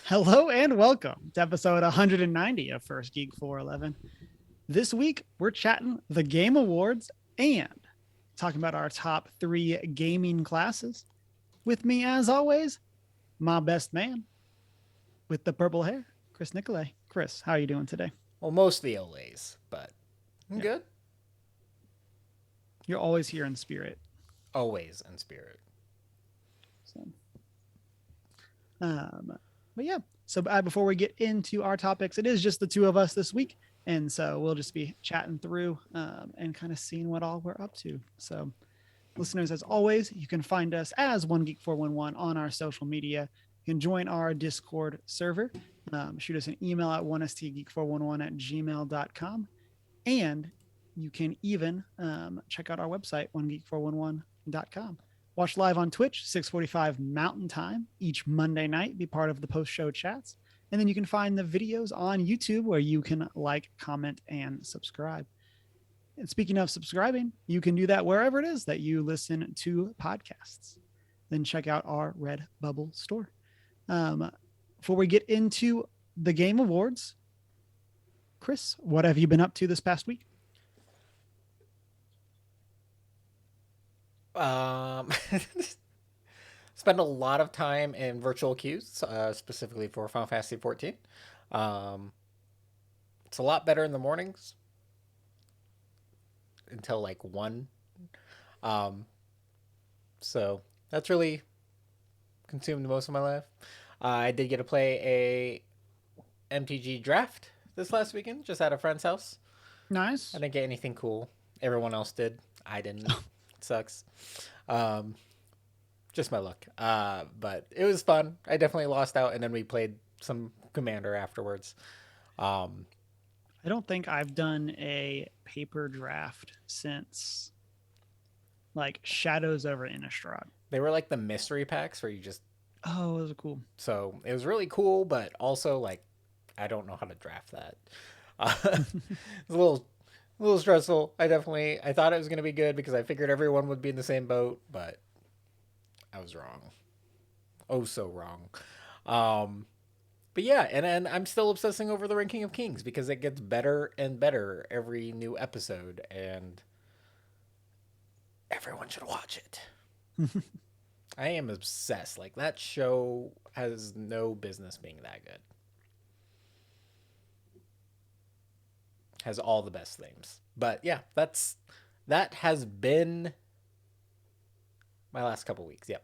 Hello and welcome to episode 190 of First Geek 411. This week, we're chatting the Game Awards and talking about our top three gaming classes. With me, as always, my best man with the purple hair, Chris Nicolay. Chris, how are you doing today? Well, mostly Olays, but I'm Yeah, good. you're always here in spirit. Always in spirit. So, um, but yeah, so before we get into our topics, it is just the two of us this week. And so we'll just be chatting through and kind of seeing what all we're up to. So, listeners, as always, you can find us as One Geek 411 on our social media. You can join our Discord server. Shoot us an email at 1stgeek411 at gmail.com. And you can even check out our website, onegeek411.com. Watch live on Twitch, 6:45 Mountain Time each Monday night. Be part of the post-show chats. And then you can find the videos on YouTube where you can like, comment, and subscribe. And speaking of subscribing, you can do that wherever it is that you listen to podcasts. Then check out our Redbubble store. Before we get into the Game Awards, Chris, what have you been up to this past week? Um, spend a lot of time in virtual queues, specifically for Final Fantasy 14. Um, it's a lot better in the mornings until like 1. Um, so that's really consumed most of my life. I did get to play a MTG draft this last weekend, just at a friend's house. I Nice. didn't get anything cool. Everyone else did. I didn't. It sucks. Um, just my luck. But it was fun. I definitely lost out, and then we played some Commander afterwards. Um, I don't think I've done a paper draft since like Shadows over Innistrad. they were like the mystery packs where you just Oh, those are cool. so it was really cool, but also like I don't know how to draft that. It's a little stressful. I thought it was gonna be good because I figured everyone would be in the same boat, but I was wrong. Oh, so wrong. Um, But yeah, and then I'm still obsessing over the Ranking of Kings because it gets better and better every new episode, and everyone should watch it. I am obsessed. Like that show has no business being that good. Has all the best themes. But yeah, that has been my last couple weeks. Yep,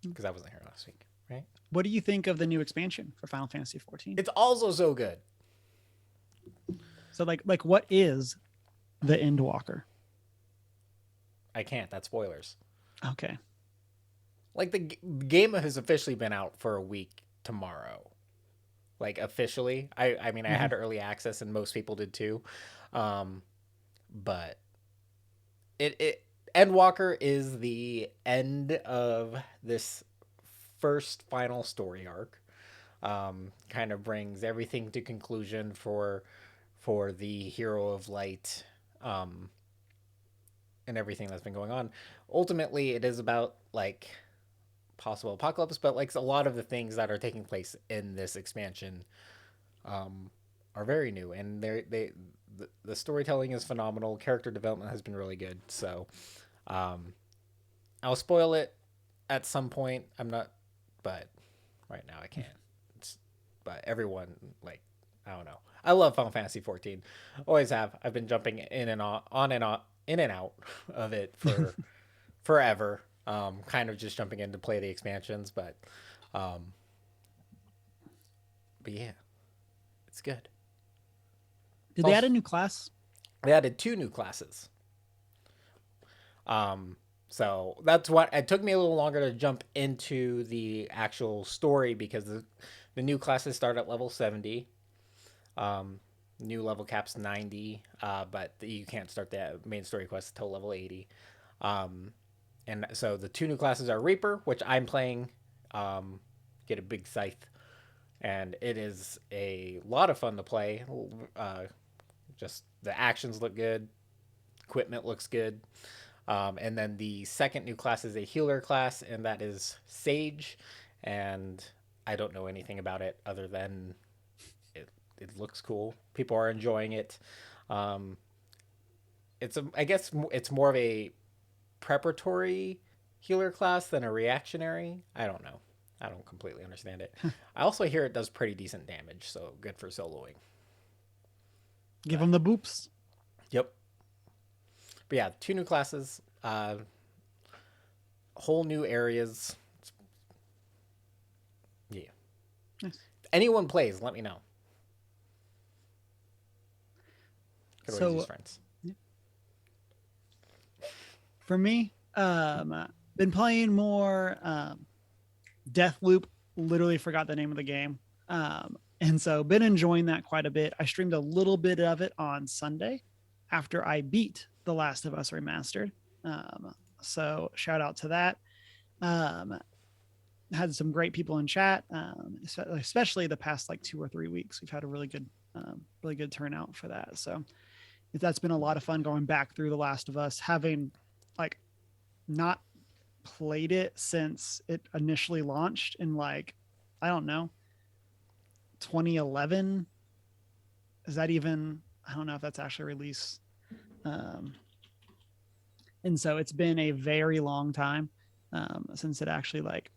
because I wasn't here last week, right? What do you think of the new expansion for Final Fantasy 14? It's also so good. So like what is the Endwalker? I can't. That's spoilers. Okay. Like the game has officially been out for a week tomorrow. Like officially. I mean I Mm-hmm. had early access and most people did too. Um but it Endwalker is the end of this first final story arc. Kind of brings everything to conclusion for the hero of light um and everything that's been going on. Ultimately it is about like possible apocalypse, but like a lot of the things that are taking place in this expansion um, are very new, and the storytelling is phenomenal. Character development has been really good. So um, I'll spoil it at some point. I'm not, but right now I can't. It's, but everyone like I don't know. I love Final Fantasy 14. Always have. I've been jumping in and on and on in and out of it for forever. Kind of just jumping in to play the expansions, um, but yeah, it's good. Did they add Also, a new class? they added 2 new classes. Um, so that's what it took me a little longer to jump into the actual story because the new classes start at level 70. Um, New level caps 90, but you can't start the main story quest until level 80. Um, and so the 2 new classes are Reaper, which I'm playing. Um, get a big scythe, and it is a lot of fun to play. Just the actions look good, equipment looks good. And then the second new class is a healer class, and that is Sage. And I don't know anything about it other than it, it looks cool. People are enjoying it. Um, I guess it's more of a preparatory healer class than a reactionary. I don't know. I don't completely understand it. I also hear it does pretty decent damage, so good for soloing. Give But them the boops. yep. But yeah, two new classes, whole new areas. Yeah. Nice. If anyone plays, let me know. Could always use So friends. for me, been playing more Deathloop. Literally forgot the name of the game. And so been enjoying that quite a bit. I streamed a little bit of it on Sunday after I beat The Last of Us Remastered. So shout out to that. Um, had some great people in chat, especially the past like 2 or 3 weeks. We've had a really good turnout for that. So that's been a lot of fun going back through The Last of Us, having like not played it since it initially launched in like, I don't know, 2011. Is that even, I don't know if that's actually released. Um, and so it's been a very long time since it actually like,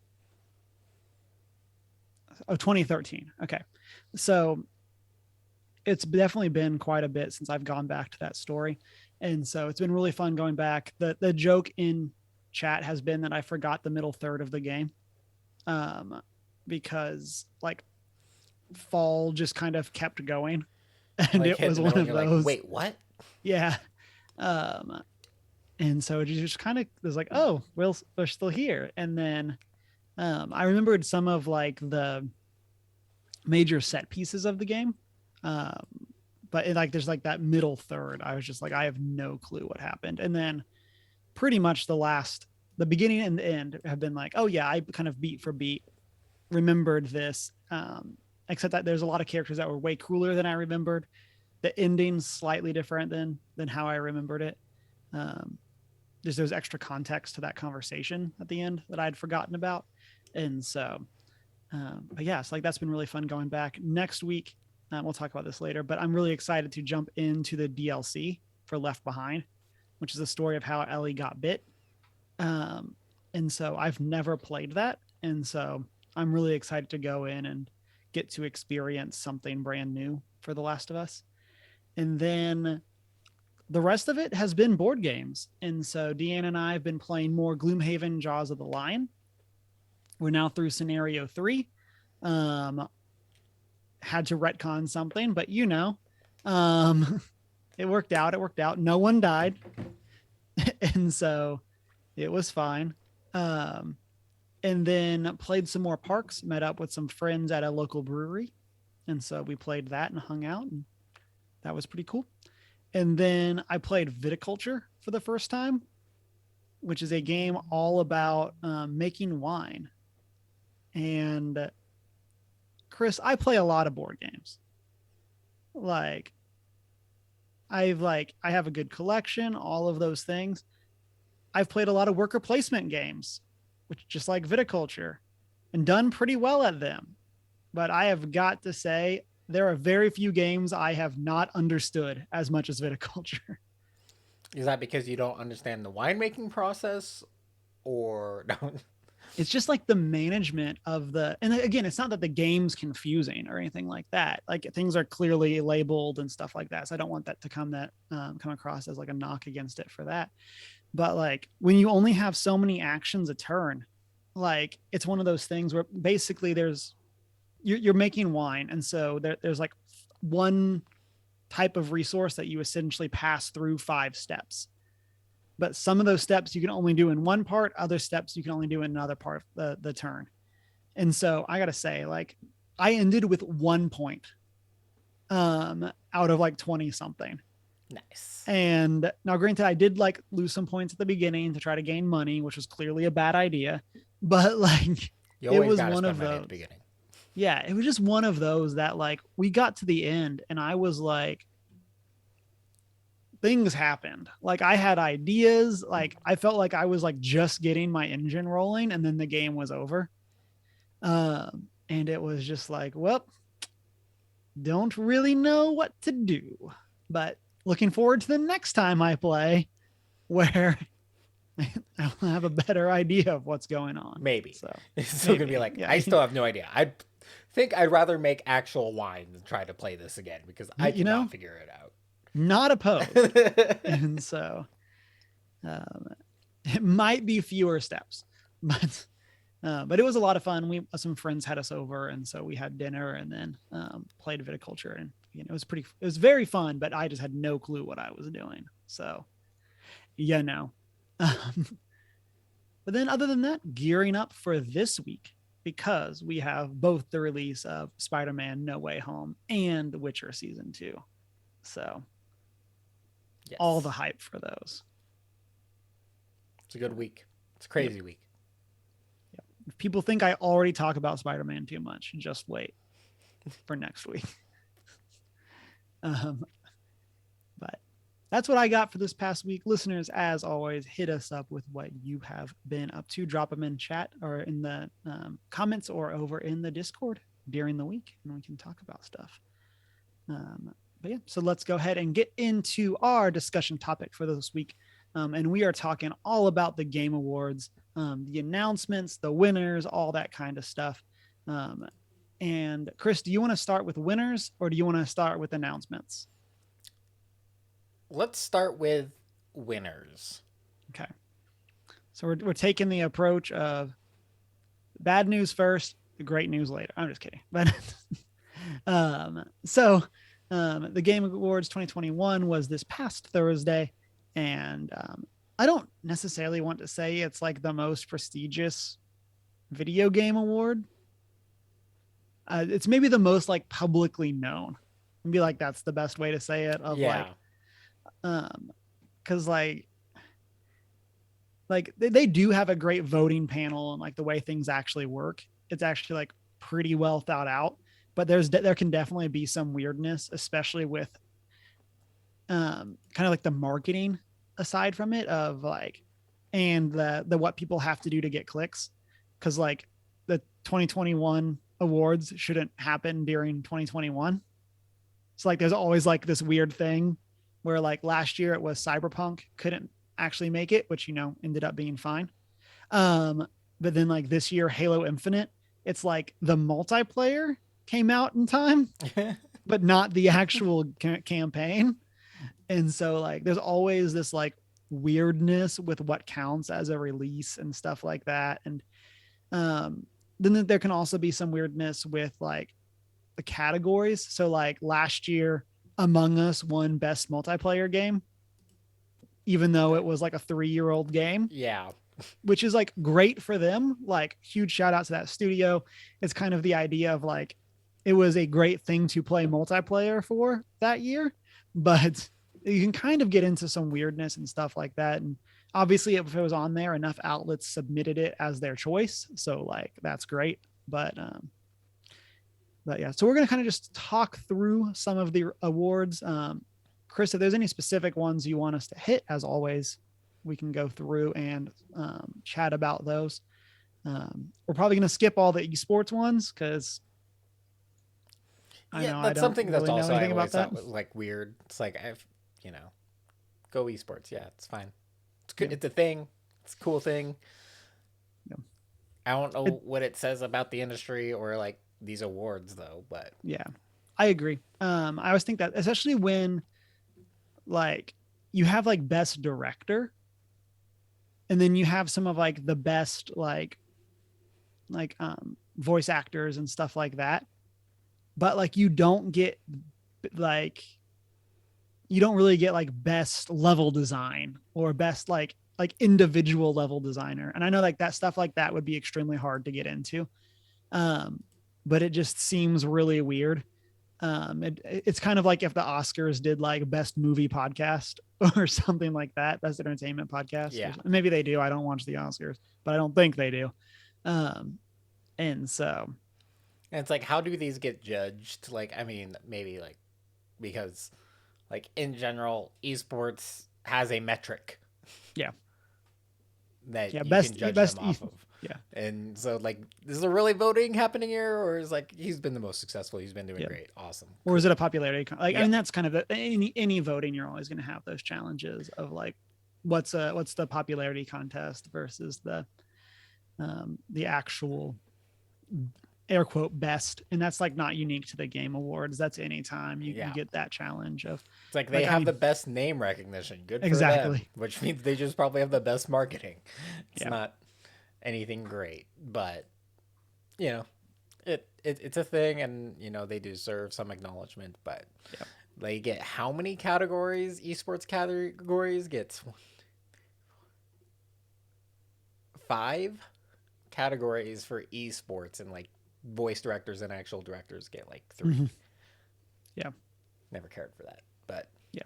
oh, 2013. Okay. So it's definitely been quite a bit since I've gone back to that story. And so it's been really fun going back. The joke in chat has been that I forgot the middle third of the game. Um, because like fall just kind of kept going. And Like it hit in was the one middle, and of you're like, those. wait, what? Yeah. Um, and so it just kind of was like, oh, well, we're still here. And then I remembered some of like the major set pieces of the game. Um, but like there's like that middle third. I was just like, I have no clue what happened. And then pretty much the beginning and the end have been like, oh yeah, I kind of beat for beat remembered this. Except that there's a lot of characters that were way cooler than I remembered. The ending's slightly different than how I remembered it. Um, there's extra context to that conversation at the end that I'd forgotten about, and so but yeah, so like that's been really fun going back. Next week, we'll talk about this later, but I'm really excited to jump into the DLC for Left Behind, which is the story of how Ellie got bit. Um, and so I've never played that, and so I'm really excited to go in and get to experience something brand new for The Last of Us. And then the rest of it has been board games. And so Deanna and I have been playing more Gloomhaven Jaws of the Lion. We're now through scenario 3. Um, had to retcon something, but um, it worked out. It worked out. No one died. And so it was fine. Um, and then played some more parks, met up with some friends at a local brewery. And so we played that and hung out, and that was pretty cool. And then I played Viticulture for the first time, which is a game all about making wine. And Chris, I play a lot of board games. Like I have a good collection, all of those things. I've played a lot of worker placement games, which just like Viticulture, and done pretty well at them. But I have got to say, there are very few games I have not understood as much as Viticulture. Is that because you don't understand the winemaking process, or no? It's just like the management of and again, it's not that the game's confusing or anything like that. Like things are clearly labeled and stuff like that. So I don't want that to come across as like a knock against it for that. But like when you only have so many actions a turn, like it's one of those things where basically you're making wine, and so there's like one type of resource that you essentially pass through 5 steps. But some of those steps you can only do in one part, other steps you can only do in another part of the turn. And so I gotta say, like, I ended with 1 point out of like 20 something. Nice. And now, granted, I did like lose some points at the beginning to try to gain money, which was clearly a bad idea. But like, You it always was got to one spend of money at the those. beginning. Yeah, it was just one of those that like we got to the end and I was like, things happened. Like I had ideas. Like I felt like I was like just getting my engine rolling, and then the game was over. And it was just like, well, don't really know what to do. But looking forward to the next time I play where I'll have a better idea of what's going on. Maybe. So It's still gonna be maybe, like, yeah, I still have no idea. I think I'd rather make actual wine than try to play this again because I you know, cannot figure it not opposed. out. And so um, it might be fewer steps, but it was a lot of fun. We some friends had us over, and so we had dinner and then played viticulture, and it was it was very fun. But I just had no clue what I was doing. So yeah, no. But then, other than that, gearing up for this week because we have both the release of Spider-Man: No Way Home and The Witcher season 2. So all the Yes. hype for those. It's a good week. It's a crazy Yep. week. If people think I already talk about Spider-Man too much, just wait for next week. Um, but that's what I got for this past week. Listeners, as always, hit us up with what you have been up to. Drop them in chat or in the comments or over in the Discord during the week, and we can talk about stuff. But yeah, so let's go ahead and get into our discussion topic for this week. And we are talking all about the Game Awards, the announcements, the winners, all that kind of stuff. And Chris, do you want to start with winners or do you want to start with announcements? Let's start with winners. Okay. So we're taking the approach of bad news first, the great news later. I'm just kidding. But the Game Awards 2021 was this past Thursday. And I don't necessarily want to say it's like the most prestigious video game award. It's maybe the most like publicly known. Maybe like that's the best way to say it. Of Yeah. because like they do have a great voting panel and like the way things actually work. It's actually like pretty well thought out. But there can definitely be some weirdness, especially with kind of like the marketing aside from it of like and the what people have to do to get clicks because like the 2021 awards shouldn't happen during 2021. So like there's always like this weird thing where like last year it was Cyberpunk couldn't actually make it, which ended up being fine. But then like this year Halo Infinite, it's like the multiplayer came out in time but not the actual campaign. And so like there's always this like weirdness with what counts as a release and stuff like that. And then there can also be some weirdness with like the categories. So like last year Among Us won best multiplayer game, even though it was like a 3-year-old game, Yeah. which is like great for them. Like huge shout out to that studio. It's kind of the idea of like it was a great thing to play multiplayer for that year, but you can kind of get into some weirdness and stuff like that. And obviously if it was on there, enough outlets submitted it as their choice. So like that's great. But yeah, so we're going to kind of just talk through some of the awards. Chris, if there's any specific ones you want us to hit, as always, we can go through and chat about those. We're probably going to skip all the esports ones because I Yeah, know I that's don't something that's really know also I anything about always that. thought was like weird. It's like you know, go esports. Yeah, it's fine. It's good. Yeah. It's a thing. It's a cool thing. Yeah. I don't It, know what it says about the industry or like these awards though, but yeah, I agree. I always think that, especially when like you have like best director, and then you have some of like the best voice actors and stuff like that, but like you don't get like you don't really get like best level design or best like individual level designer. And I know like that stuff like that would be extremely hard to get into. Um, but it just seems really weird. It's kind of like if the Oscars did like best movie podcast or something like that, best entertainment podcast. yeah. Maybe they do. I don't watch the Oscars, but I don't think they do. Um, and so, And it's like, how do these get judged? Like, I mean, maybe like because like in general, esports has a metric yeah, that yeah, you can judge them off of. Yeah. And so, like, is there really voting happening here, or is like he's been the most successful? He's been doing Yeah. great, awesome, Or is it cool. a popularity? Like, I Yeah, mean, that's kind of any voting. You're always going to have those challenges of like, what's the popularity contest versus the actual air quote best, and that's like not unique to the game awards. That's anytime you yeah. get that challenge of It's like they like, I have mean, the best name recognition. Good for them, exactly. which means they just probably have the best marketing. It's Yeah. not anything great, but you know, it's a thing, and they deserve some acknowledgement. But Yeah. they get how many categories? Esports categories gets five categories for esports, and like voice directors and actual directors get like Mm-hmm. three. Yeah. Never cared for that, but Yeah.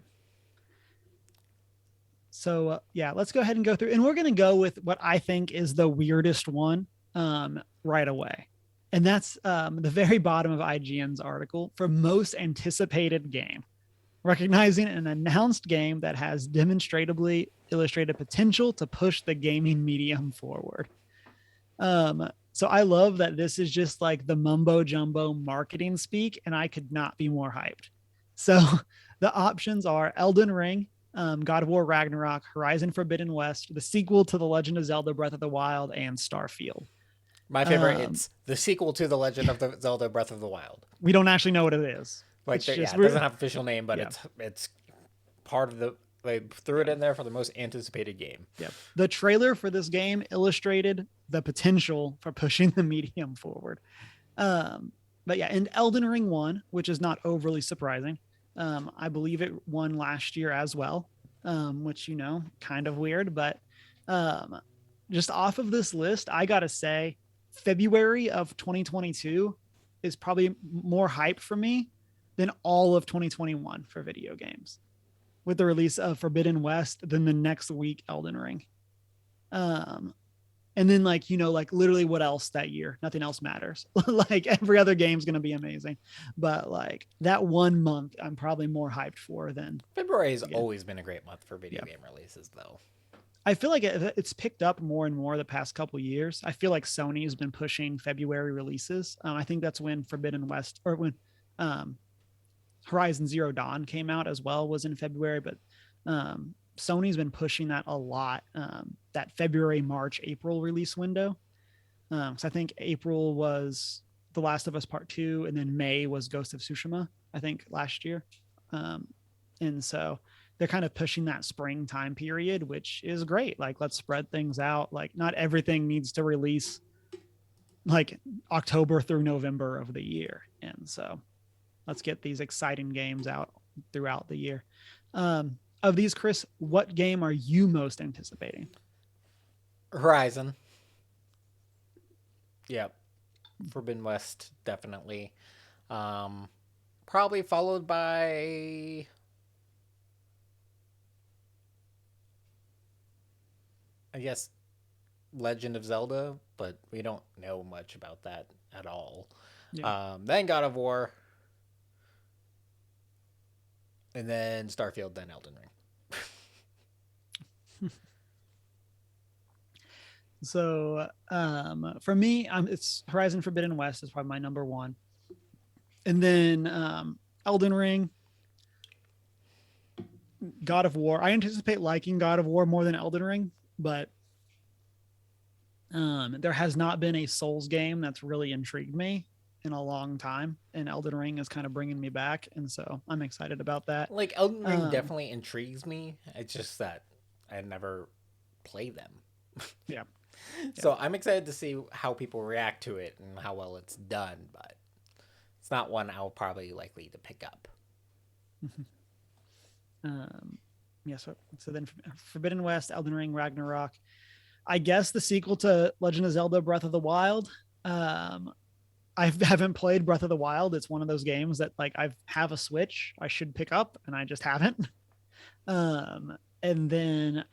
So yeah, let's go ahead and go through, and we're going to go with what I think is the weirdest one right away, and that's the very bottom of IGN's article for most anticipated game, recognizing an announced game that has demonstrably illustrated potential to push the gaming medium forward. So I love that this is just like the mumbo jumbo marketing speak, and I could not be more hyped. So the options are Elden Ring, God of War Ragnarok, Horizon Forbidden West, the sequel to The Legend of Zelda Breath of the Wild, and Starfield. my favorite, Um, it's the sequel to The Legend of the Zelda Breath of the Wild. we don't actually know what it is. Like, It's yeah, just it doesn't have an official name, but yeah, it's part of the. They threw it yeah, in there for the most anticipated game. yeah. The trailer for this game illustrated the potential for pushing the medium forward. Um, but yeah, and Elden Ring won, which is not overly surprising. I believe it won last year as well, which kind of weird. But um, just off of this list, I gotta say, February of 2022 is probably more hype for me than all of 2021 for video games, with the release of Forbidden West, then the next week Elden Ring. Um, and then like literally what else that year? Nothing else matters. Like every other game's gonna be amazing, but like that 1 month, I'm probably more hyped for than February has again. always been a great month for video Yeah, game releases, though. I feel like it's picked up more and more the past couple years. I feel like Sony has been pushing February releases. I think that's when Forbidden West or when um, Horizon Zero Dawn came out as well was in February, but Sony's been pushing that a lot. That February, March, April release window. So I think April was The Last of Us Part Two, and then May was Ghost of Tsushima. I think last year, um, and so they're kind of pushing that spring time period, which is great. Like, let's spread things out. Like, not everything needs to release like October through November of the year, and so let's get these exciting games out throughout the year. Of these, Chris, what game are you most anticipating? Horizon, yep. Forbidden West, definitely. Um, Probably followed by, I guess, Legend of Zelda, but we don't know much about that at all. Yeah. Then God of War, and then Starfield, then Elden Ring. So for me, it's Horizon Forbidden West is probably my number one, and then Elden Ring, God of War. I anticipate liking God of War more than Elden Ring, but there has not been a Souls game that's really intrigued me in a long time, and Elden Ring is kind of bringing me back, and so I'm excited about that. Like, Elden Ring Um, definitely intrigues me. It's just that I never play them. yeah, yeah. So I'm excited to see how people react to it and how well it's done, but it's not one I'll probably likely to pick up. um, yeah. So then Forbidden West, Elden Ring, Ragnarok. I guess the sequel to Legend of Zelda: Breath of the Wild. Um, I haven't played Breath of the Wild. It's one of those games that like I have a Switch I should pick up and I just haven't. And then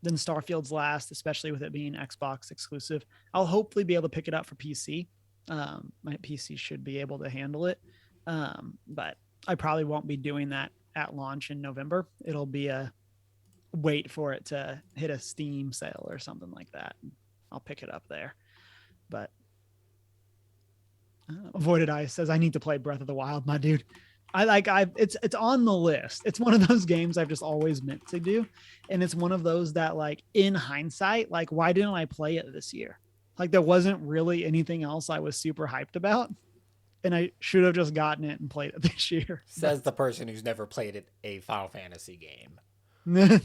Starfield's last, especially with it being Xbox exclusive. I'll hopefully be able to pick it up for PC. My PC should be able to handle it, but I probably won't be doing that at launch in November. It'll be a wait for it to hit a Steam sale or something like that. I'll pick it up there. But Avoided Ice says I need to play Breath of the Wild, my dude. It's on the list. It's one of those games I've just always meant to do, and it's one of those that like in hindsight, like why didn't I play it this year? Like there wasn't really anything else I was super hyped about, and I should have just gotten it and played it this year. Says the person who's never played a Final Fantasy game. But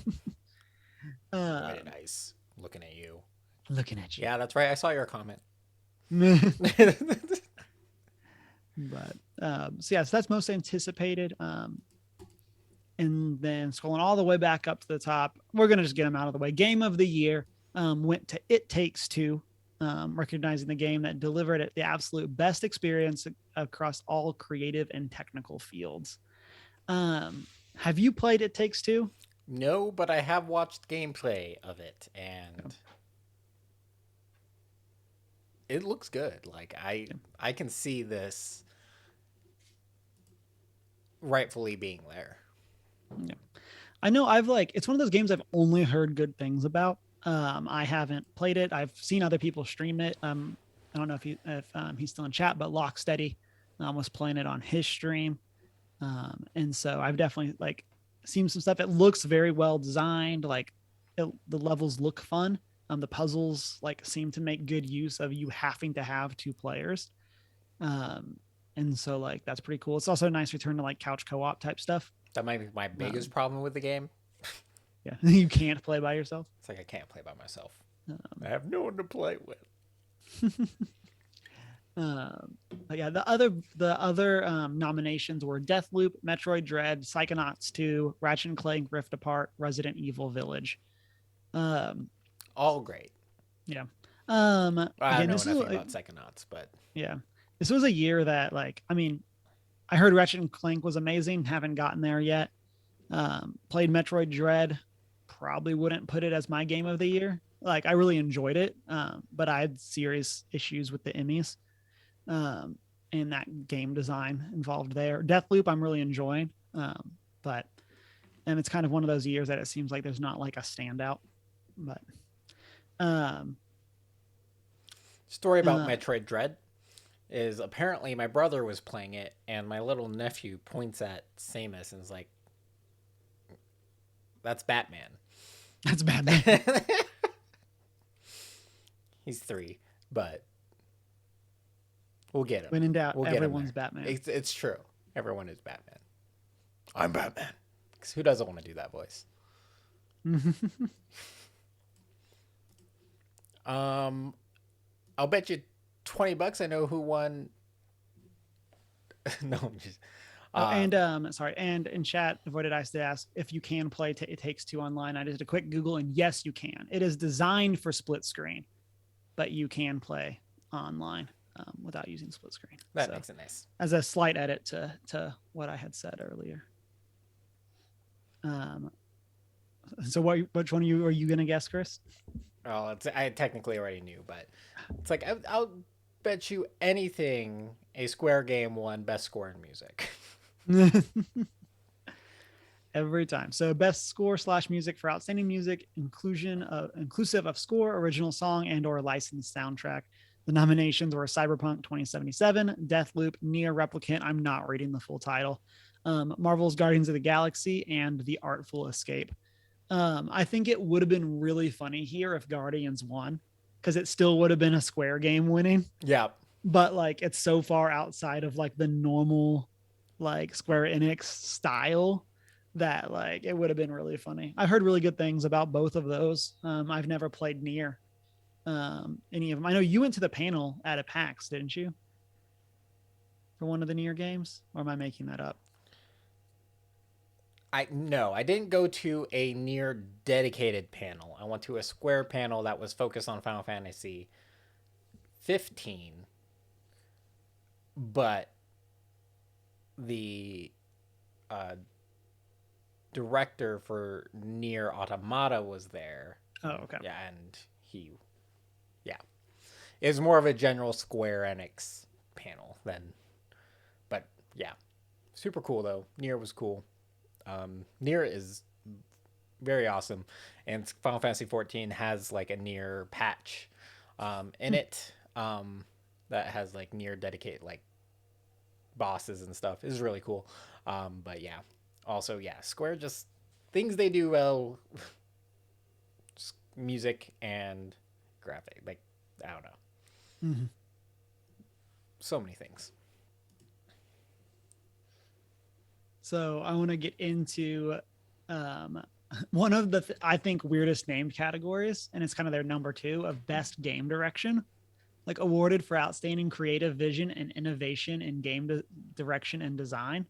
Avoided Ice. Looking at you. looking at you. Yeah, that's right. I saw your comment. But so yeah, so that's most anticipated. And then scrolling all the way back up to the top, we're gonna just get them out of the way. Game of the year went to It Takes Two, recognizing the game that delivered it the absolute best experience across all creative and technical fields. Have you played It Takes Two? No, but I have watched gameplay of it, and it looks good. Like I can see this rightfully being there. Yeah. I know I've like it's one of those games I've only heard good things about. I haven't played it. I've seen other people stream it. I don't know if he's still in chat, but Locksteady was playing it on his stream, and so I've definitely like seen some stuff. It looks very well designed. Like the levels look fun. The puzzles like seem to make good use of you having to have two players. And so like that's pretty cool. It's also a nice return to like couch co-op type stuff. That might be my biggest problem with the game. Yeah, you can't play by yourself. It's like I can't play by myself. I have no one to play with. But yeah, the other nominations were Deathloop, Metroid Dread, Psychonauts 2, Ratchet and Clank Rift Apart, Resident Evil Village. All great. Yeah. I Again, don't this know is nothing about Psychonauts, but yeah, this was a year that like I mean, I heard Ratchet and Clank was amazing. Haven't gotten there yet. Played Metroid Dread. Probably wouldn't put it as my game of the year. Like I really enjoyed it, but I had serious issues with the Emmys and that game design involved there. Deathloop, I'm really enjoying, but and it's kind of one of those years that it seems like there's not like a standout. But story about Metroid Dread is apparently my brother was playing it, and my little nephew points at Samus and is like, "That's Batman." That's Batman. He's 3, but we'll get him. When in doubt, we'll everyone's Batman. It's true. Everyone is Batman. I'm Batman. Because who doesn't want to do that voice? I'll bet you $20 I know who won. No, I'm just. Sorry, and in chat, Avoided Ice did ask if you can play It Takes Two online. I did a quick Google, and yes, you can. It is designed for split screen, but you can play online without using split screen. That makes it nice. As a slight edit to what I had said earlier. So which one are you gonna guess, Chris? Oh, I technically already knew, but it's like I'll bet you anything a Square game won Best Score in Music. Every time. So best score / music for outstanding music, inclusive of score, original song, and or licensed soundtrack. The nominations were Cyberpunk 2077, Deathloop, Nier Replicant. I'm not reading the full title. Marvel's Guardians of the Galaxy, and The Artful Escape. I think it would have been really funny here if Guardians won, because it still would have been a Square game winning. Yeah. But like it's so far outside of like the normal like Square Enix style that like it would have been really funny. I've heard really good things about both of those. I've never played Nier, any of them. I know you went to the panel at a PAX, didn't you? For one of the Nier games, or am I making that up? No, I didn't go to a Nier dedicated panel. I went to a Square panel that was focused on Final Fantasy 15, but the director for Nier Automata was there. Oh, okay. Yeah, and it was more of a general Square Enix panel than, but yeah, super cool though. Nier was cool. Nier is very awesome, and Final Fantasy 14 has like a Nier patch In Hmm. it, that has like near dedicated like bosses and stuff is really cool. But yeah, also yeah, Square just things they do well, music and graphic. Like I don't know, Hmm. so many things. So I want to get into um, one of the I think weirdest named categories, and it's kind of their number two of best game direction, like awarded for outstanding creative vision and innovation in direction and design.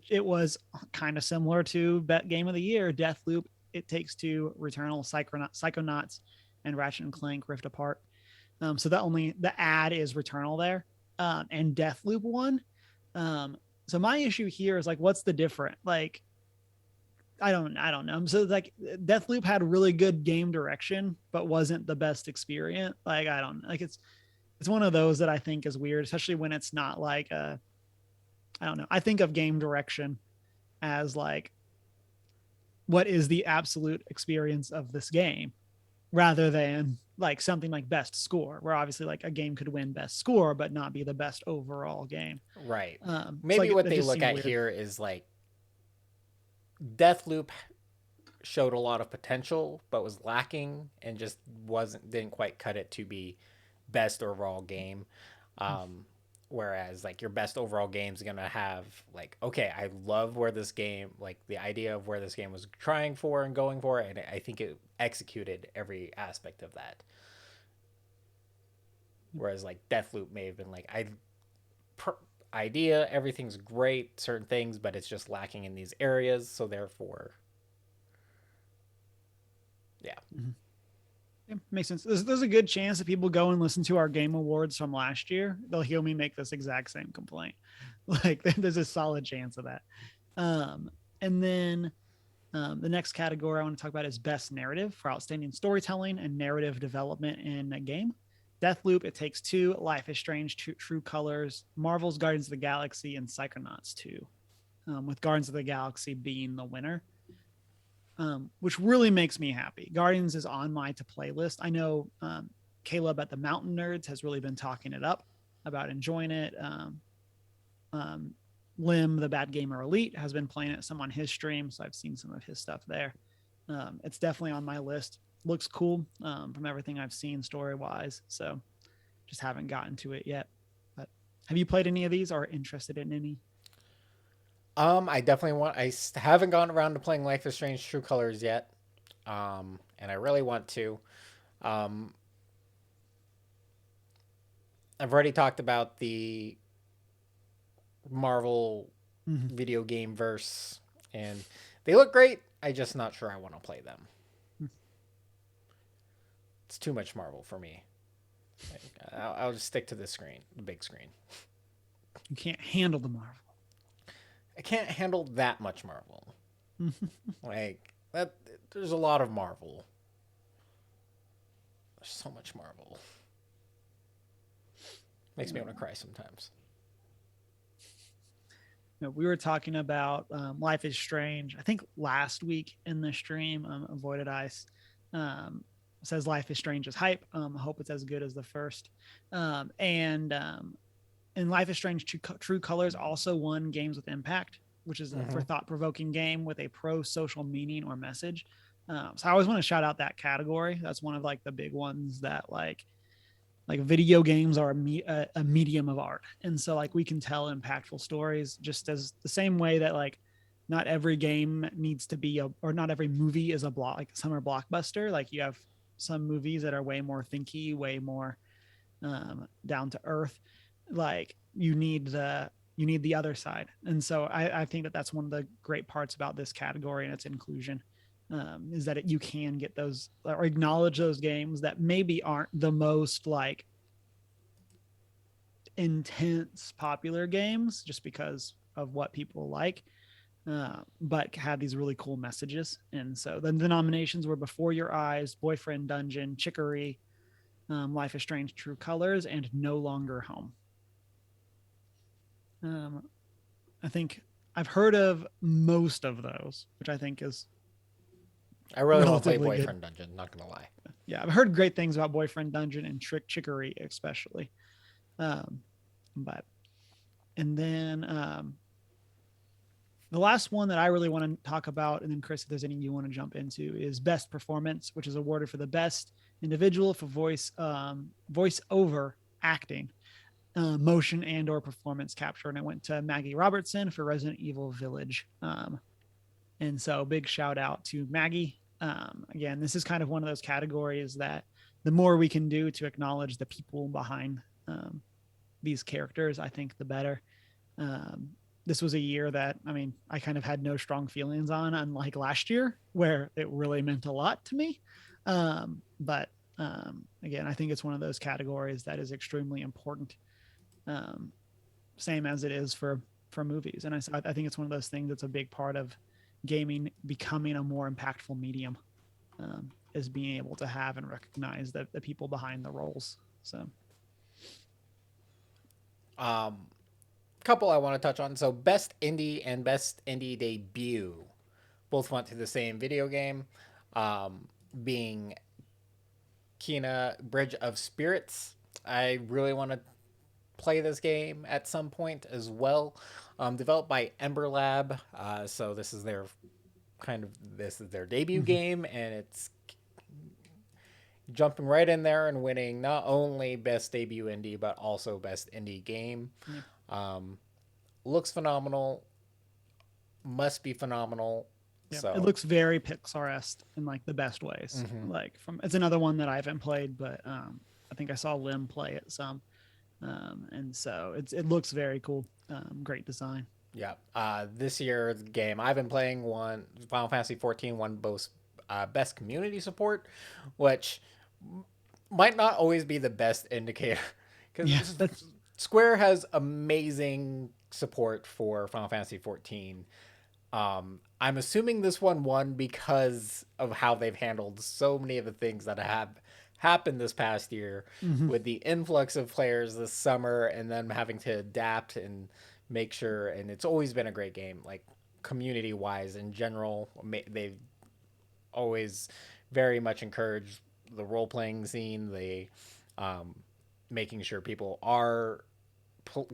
It was kind of similar to Bet Game of the Year, Deathloop, It Takes Two, Returnal, Psychonauts, and Ratchet and Clank Rift Apart. So the ad is Returnal there, and Deathloop one. Um, so my issue here is like, what's the different? Like, I don't know. So like, Deathloop had really good game direction, but wasn't the best experience. Like, I don't like it's one of those that I think is weird, especially when it's not like I don't know. I think of game direction as like what is the absolute experience of this game rather than like something like best score, where obviously like a game could win best score but not be the best overall game. Right. So Maybe like what that they just look seemed at weird. here is like Deathloop showed a lot of potential but was lacking and just wasn't didn't quite cut it to be best overall game. Um, Whereas like your best overall game is gonna have like okay, I love where this game like the idea of where this game was trying for and going for, and I think it executed every aspect of that. Whereas like Deathloop may have been like per, idea everything's great certain things, but it's just lacking in these areas, so therefore yeah. Mm-hmm. Yeah, makes sense. There's a good chance that people go and listen to our game awards from last year. They'll hear me make this exact same complaint. Like there's a solid chance of that. Um, and then the next category I want to talk about is best narrative for outstanding storytelling and narrative development in a game. Deathloop, It Takes Two, Life is Strange, True Colors, Marvel's Guardians of the Galaxy, and Psychonauts 2, with Guardians of the Galaxy being the winner, which really makes me happy. Guardians is on my to play list. I know Caleb at the Mountain Nerds has really been talking it up about enjoying it. Um, Lim, the Bad Gamer Elite, has been playing it some on his stream, so I've seen some of his stuff there. It's definitely on my list. Looks cool from everything I've seen story wise. So just haven't gotten to it yet. But have you played any of these or interested in any? I definitely want. Haven't gone around to playing Life is Strange True Colors yet, and I really want to. Um, I've already talked about the Marvel Mm-hmm. video game verse, and they look great. I just not sure I want to play them. It's too much Marvel for me. I'll just stick to the screen, the big screen. You can't handle the Marvel. I can't handle that much Marvel. Mm-hmm. Like that, there's a lot of Marvel. There's so much Marvel. Makes me want to cry sometimes. We were talking about Life is Strange. I think last week in the stream, Avoided Ice says Life is Strange is hype. I hope it's as good as the first. And Life is Strange True Colors also won Games with Impact, which is for Mm-hmm. thought provoking game with a pro social meaning or message. So I always want to shout out that category. That's one of like the big ones that like video games are a medium of art, and so like we can tell impactful stories just as the same way that like not every game needs to be or not every movie is a block like summer blockbuster. Like you have some movies that are way more thinky, way more down to earth. Like you need the other side, and so I think that that's one of the great parts about this category and its inclusion, is that you can get those or acknowledge those games that maybe aren't the most like intense popular games just because of what people like, but had these really cool messages. And so then the nominations were Before Your Eyes, Boyfriend Dungeon, Chicory, Life is Strange, True Colors, and No Longer Home. Um, I think I've heard of most of those, which I think is I really want to play relatively good. Boyfriend Dungeon. Not gonna lie. Yeah, I've heard great things about Boyfriend Dungeon and Trick Chicory especially. Um, but and then the last one that I really want to talk about, and then Chris, if there's any you want to jump into, is best performance, which is awarded for the best individual for voice over acting, motion and or performance capture, and it went to Maggie Robertson for Resident Evil Village. And so big shout out to Maggie. Again, this is kind of one of those categories that the more we can do to acknowledge the people behind these characters, I think the better. Um, this was a year that, I mean, I kind of had no strong feelings on, unlike last year, where it really meant a lot to me. But again, I think it's one of those categories that is extremely important, um, same as it is for movies. And I think it's one of those things that's a big part of gaming becoming a more impactful medium, is being able to have and recognize the people behind the roles. So Um, Couple I want to touch on. So best indie and best indie debut both went to the same video game, being Kena Bridge of Spirits. I really want to play this game at some point as well. Developed by Ember Lab, so this is their debut mm-hmm. game, and it's jumping right in there and winning not only best debut indie but also best indie game. Yeah. Um, Looks phenomenal, must be phenomenal. Yeah, it So, looks very Pixar-esque in like the best ways. mm-hmm. Like from it's another one that I haven't played, but I think I saw Lim play it some, and so it looks very cool. Great design. Yeah. This year's game I've been playing one Final Fantasy 14 won both best community support, which might not always be the best indicator Yeah, because that's Square has amazing support for Final Fantasy 14. I'm assuming this one won because of how they've handled so many of the things that have happened this past year mm-hmm. with the influx of players this summer and then having to adapt and make sure. And it's always been a great game, like community wise in general. They've always very much encouraged the role playing scene, the um, making sure people are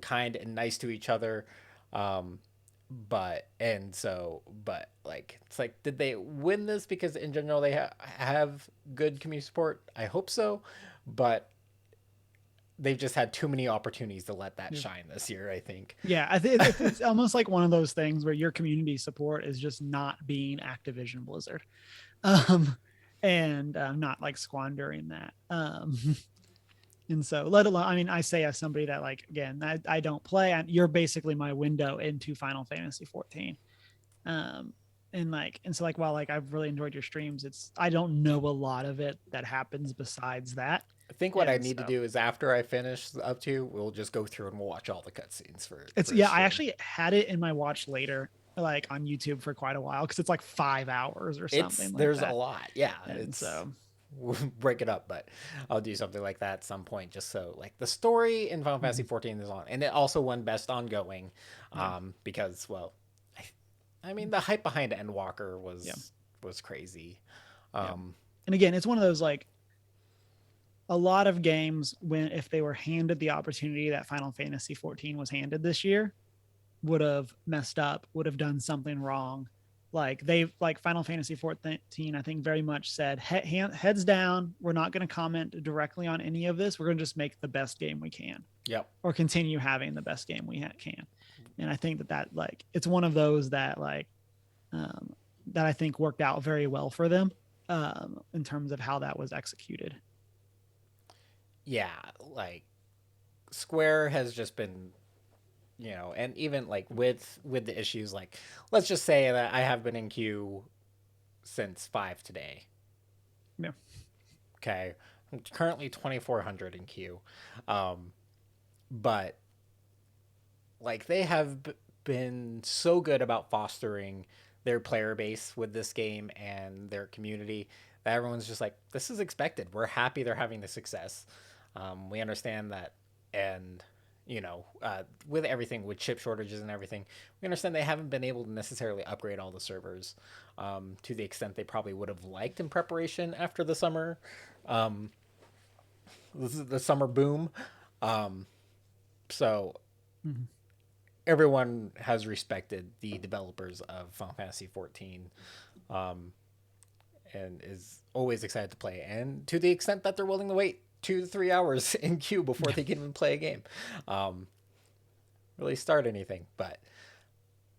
kind and nice to each other. Um, but like it's like, did they win this because in general they have good community support? I hope so, but they've just had too many opportunities to let that yeah. shine this year, I think. Yeah, I think it's almost like one of those things where your community support is just not being Activision Blizzard, um, and not like squandering that. And so, let alone, I mean, I say as somebody that like again, I don't play, and you're basically my window into Final Fantasy 14. Um, and so like while like I've really enjoyed your streams, it's I don't know a lot of it that happens besides that, I think what I and need to so do is after I finish up to, we'll just go through and we'll watch all the cutscenes it's for a yeah. I stream. actually had it in my watch later, like on YouTube for quite a while because it's like 5 hours or It's something like there's a that, lot, yeah. and It's so we'll break it up, but I'll do something like that at some point, just so like the story in Final Fantasy mhm, 14 is on, and it also won Best Ongoing, yeah, because well, I mean the hype behind Endwalker yeah, was crazy. yeah. Um, And again, it's one of those like a lot of games when if they were handed the opportunity that Final Fantasy 14 was handed this year, would have messed up, would have done something wrong. Like they like Final Fantasy 14, I think very much said heads down. We're not going to comment directly on any of this. We're going to just make the best game we can, yep. or continue having the best game we can. And I think that like it's one of those that like um, that I think worked out very well for them, in terms of how that was executed. Yeah, like Square has just been, and even like with the issues, like let's just say that I have been in queue since 5 today. Yeah. Okay, I'm currently 2400 in queue, um, but like they have been so good about fostering their player base with this game and their community that everyone's just like, this is expected. We're happy they're having the success. We understand that, and with everything, with chip shortages and everything, we understand they haven't been able to necessarily upgrade all the servers to the extent they probably would have liked in preparation after the summer, um, the summer boom. Um, so Mhm. everyone has respected the developers of Final Fantasy 14, and is always excited to play, and to the extent that they're willing to wait 2 to 3 hours in queue before they can even play a game, um, really start anything. But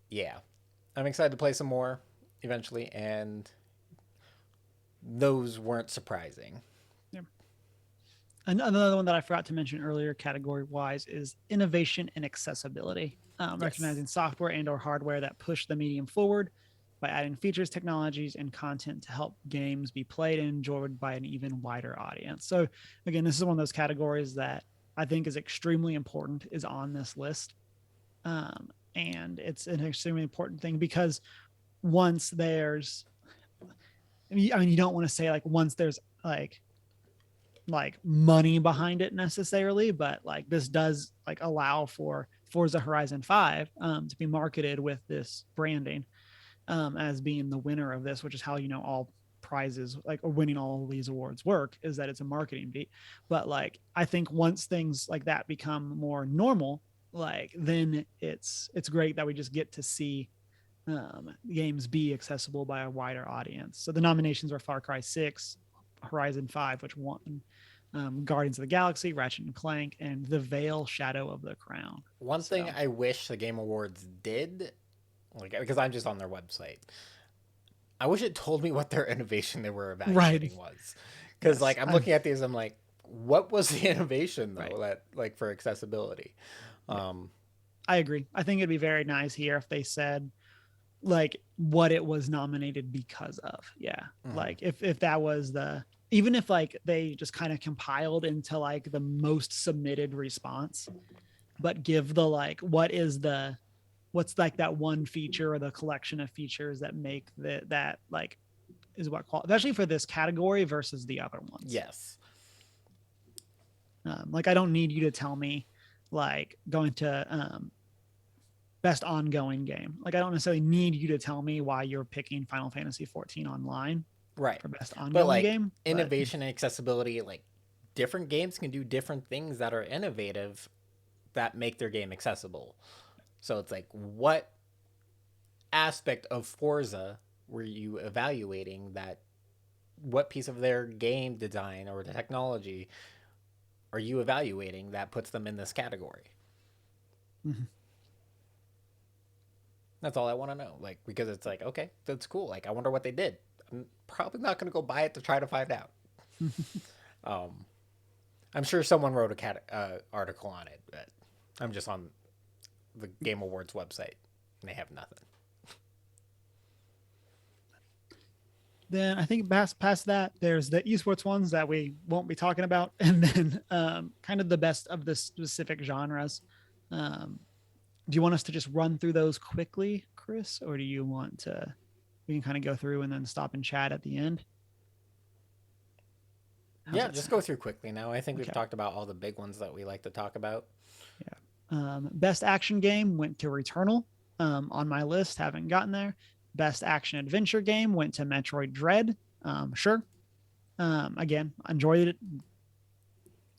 yeah, I'm excited to play some more eventually, and those weren't surprising. Yeah. Another one that I forgot to mention earlier, category wise, is innovation and accessibility. Yes. Recognizing software and/or hardware that push the medium forward by adding features, technologies, and content to help games be played and enjoyed by an even wider audience. So, again, this is one of those categories that I think is extremely important, is on this list, and it's an extremely important thing because once there's, I mean, you don't want to say like once there's like money behind it necessarily, but like this does like allow for Forza Horizon 5 to be marketed with this branding as being the winner of this, which is how all prizes like or winning all of these awards work, is that it's a marketing beat. But like I think once things like that become more normal, like then it's great that we just get to see games be accessible by a wider audience. So the nominations were Far Cry 6, Horizon 5, which won, Guardians of the Galaxy, Ratchet and Clank, and The Veil: Shadow of the Crown. One thing So I wish the Game Awards did, like, because I'm just on their website, I wish it told me what their innovation they were right, evaluating was. Because, yes, like, I'm looking at these, I'm like, what was the innovation, right, though, that, like, for accessibility? yeah, Um, I agree. I think it'd be very nice here if they said like what it was nominated because of. Yeah, mhm. like if that was the, even if like they just kind of compiled into like the most submitted response, but give the like what's like that one feature or the collection of features that make that like is what especially for this category versus the other ones. Yes. Like I don't need you to tell me like going to best ongoing game. Like I don't necessarily need you to tell me why you're picking Final Fantasy 14 online Right. for best But, ongoing like, game, but innovation and accessibility, like, different games can do different things that are innovative that make their game accessible. So it's like, what aspect of Forza were you evaluating, that what piece of their game design or the technology are you evaluating that puts them in this category? mhm. That's all I want to know. Like, because it's like, okay, that's cool. Like, I wonder what they did. I'm probably not going to go buy it to try to find out. Um, I'm sure someone wrote a article on it, but I'm just on the Game Awards website and they have nothing. Then I think past that, there's the esports ones that we won't be talking about, and then kind of the best of the specific genres. Um, do you want us to just run through those quickly, Chris, or do you want to? We can kind of go through and then stop and chat at the end. How's Yeah, that just go sound? through quickly now. I think we've Okay. talked about all the big ones that we like to talk about. Yeah. Best action game went to Returnal on my list. Haven't gotten there. Best action adventure game went to Metroid Dread. Sure. Again, enjoyed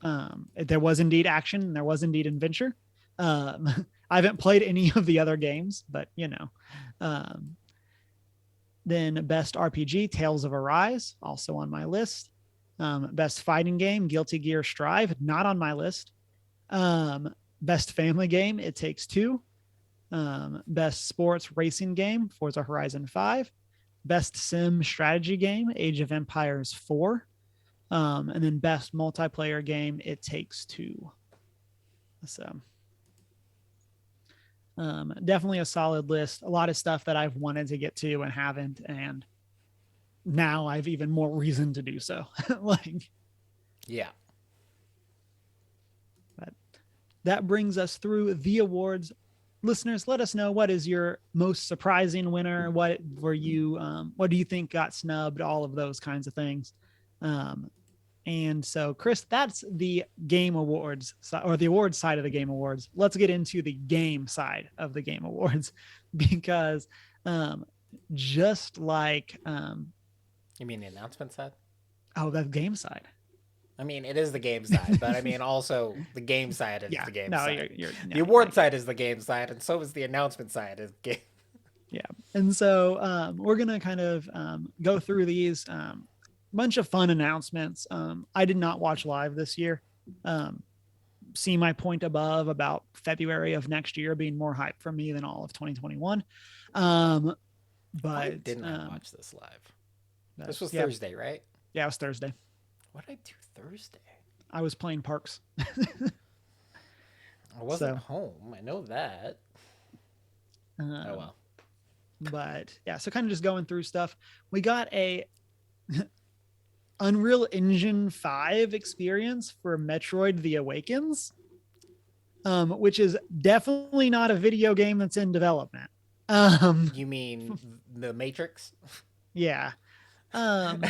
it. There was indeed action and there was indeed adventure. I haven't played any of the other games, but Um, then best RPG, Tales of Arise, also on my list. Best fighting game, Guilty Gear Strive, not on my list. Best family game, It Takes Two. Best sports racing game, Forza Horizon 5. Best sim strategy game, Age of Empires 4. And then best multiplayer game, It Takes Two. So definitely a solid list. A lot of stuff that I've wanted to get to and haven't, and now I've even more reason to do so. like, Yeah. but that brings us through the awards. Listeners, let us know what is your most surprising winner. What were you? What do you think got snubbed? All of those kinds of things. Um, And so, Chris, that's the game awards or the awards side of the game awards. Let's get into the game side of the game awards because um, just like, You mean the announcement side? oh, that game side. I mean, it is the game side, but I mean, also the game side is Yeah, the game no, side. no, The award side is the game side, and so is the announcement side. Is game. yeah. And so we're gonna kind of go through these bunch of fun announcements. I did not watch live this year. Um, see my point above about February of next year being more hype for me than all of 2021. Um, Why but didn't I watch this live? This that's was yeah, Thursday, right? yeah, it was Thursday. What did I do Thursday? I was playing Parks. I wasn't So, home. I know that. Oh um, well. but yeah, so kind of just going through stuff. We got a Unreal Engine 5 experience for Metroid The Awakens, which is definitely not a video game that's in development. Um, You mean the Matrix? yeah. Um,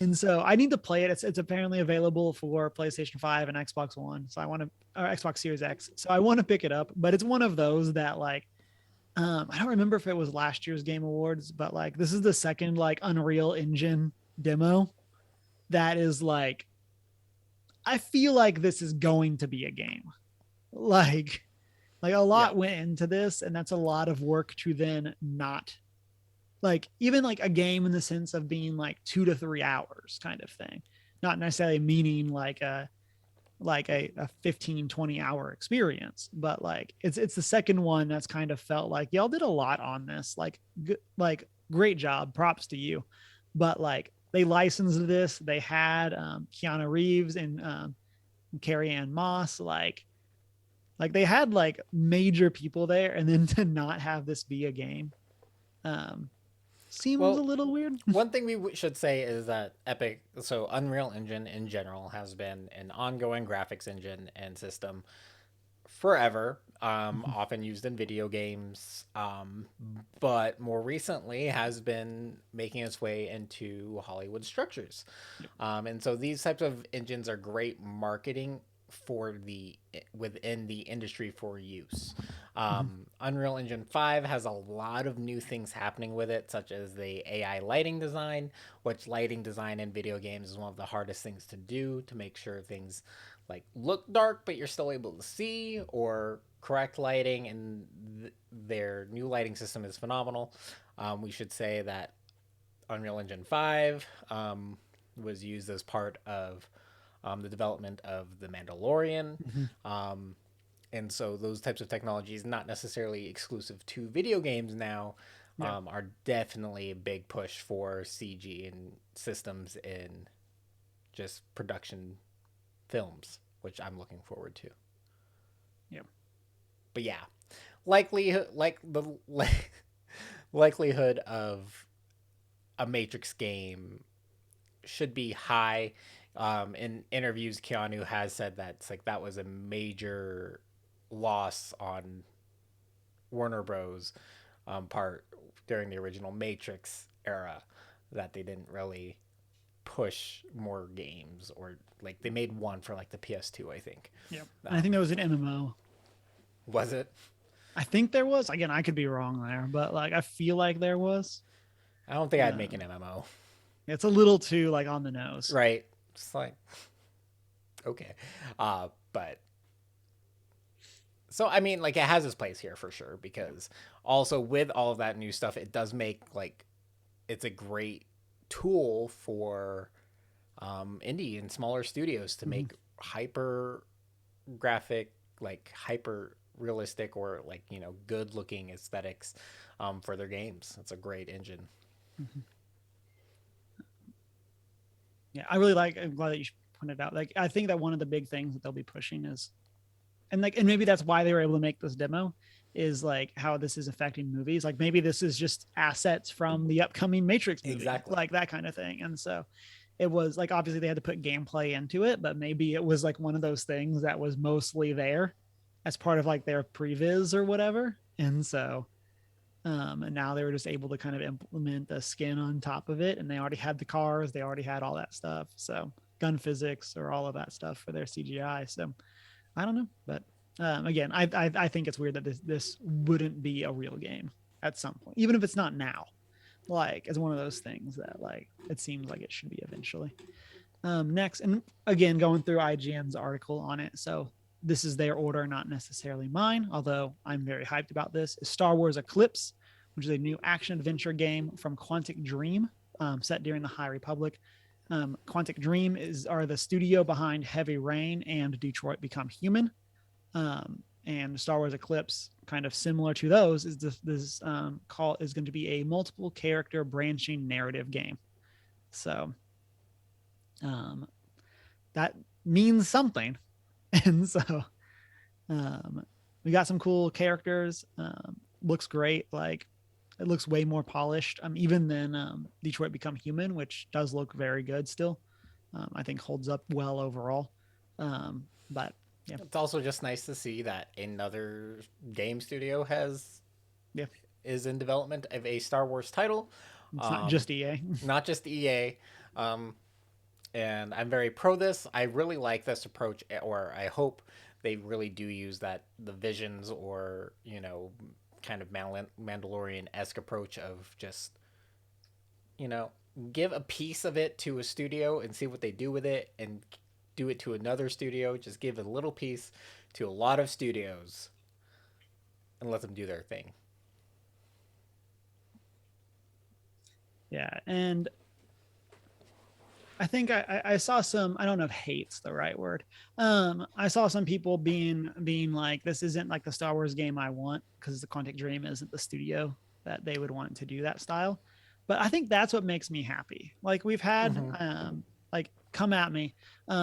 and so I need to play it. It's apparently available for PlayStation 5 and Xbox One. So I want to, or Xbox Series X. So I want to pick it up, but it's one of those that like, I don't remember if it was last year's Game Awards, but like this is the second like Unreal Engine demo that is like, I feel like this is going to be a game. Like, like a Yeah. lot went into this, and that's a lot of work to then not like even like a game in the sense of being like 2 to 3 hours kind of thing, not necessarily meaning like a 15-20 hour experience, but like it's the second one that's kind of felt like y'all did a lot on this, like great job, props to you. But like they licensed this, they had Keanu Reeves and Carrie Ann Moss, like they had like major people there, and then to not have this be a game um seems a Well, little weird. one thing we should say is that Unreal Engine in general has been an ongoing graphics engine and system forever, often used in video games, but more recently has been making its way into Hollywood structures. And so these types of engines are great marketing for the within the industry for use. Unreal Engine 5 has a lot of new things happening with it, such as the AI lighting design, which lighting design in video games is one of the hardest things to do to make sure things like look dark but you're still able to see, or correct lighting, and their new lighting system is phenomenal. We should say that Unreal Engine 5 was used as part of the development of The Mandalorian. Mhm. Um, and so those types of technologies, not necessarily exclusive to video games now, Yeah. are definitely a big push for CG and systems in just production films, which I'm looking forward to. Yeah. But yeah, likelihood like the likelihood of a Matrix game should be high. In interviews, Keanu has said that it's like that was a major loss on Warner Bros. Part during the original Matrix era, that they didn't really push more games, or like they made one for like the PS2, I think. Yeah. And I think Um, there was an MMO. was it? I think there was. Again, I could be wrong there, but like I feel like there was. I don't think I'd make an Um, MMO. it's a little too like on the nose. Right? It's like okay, but so I mean, like it has its place here for sure, Yeah. because also with all of that new stuff, it does make like it's a great tool for indie and smaller studios to Mhm. make hyper graphic, like hyper realistic, or like good looking aesthetics for their games. It's a great engine. Mhm. Yeah, I really like. I'm glad that you pointed out. Like, I think that one of the big things that they'll be pushing is, and maybe that's why they were able to make this demo, is like how this is affecting movies. Like maybe this is just assets from the upcoming Matrix movie, Exactly. like that kind of thing. And so it was like obviously they had to put gameplay into it, but maybe it was like one of those things that was mostly there as part of like their previs or whatever. And so And now they were just able to kind of implement the skin on top of it, and they already had the cars, they already had all that stuff. So gun physics or all of that stuff for their CGI. So I don't know, but again, I think it's weird that this wouldn't be a real game at some point, even if it's not now. Like, it's one of those things that like it seems like it should be eventually. Next, and again, going through IGN's article on it. So this is their order, not necessarily mine, although I'm very hyped about this, is Star Wars Eclipse, which is a new action adventure game from Quantic Dream, set during the High Republic. Quantic Dream are the studio behind Heavy Rain and Detroit Become Human. And Star Wars Eclipse, kind of similar to those, is this call is going to be a multiple character branching narrative game. So um, that means something. And so we got some cool characters. Looks great. Like, it looks way more polished, even than Detroit Become Human, which does look very good still. I think holds up well overall. But yeah, It's also just nice to see that another game studio has yeah, is in development of a Star Wars title, it's not um, just EA. not just EA. Um, and I'm very pro this. I really like this approach, or I hope they really do use that the visions or kind of Mandalorian esque approach of just you know give a piece of it to a studio and see what they do with it, and do it to another studio. Just give a little piece to a lot of studios and let them do their thing. Yeah, and I think I saw some. I don't know if hate's the right word. I saw some people being like, "This isn't like the Star Wars game I want," because the Quantic Dream isn't the studio that they would want to do that style. But I think that's what makes me happy. Like, we've had, Mm-hmm. like, come at me.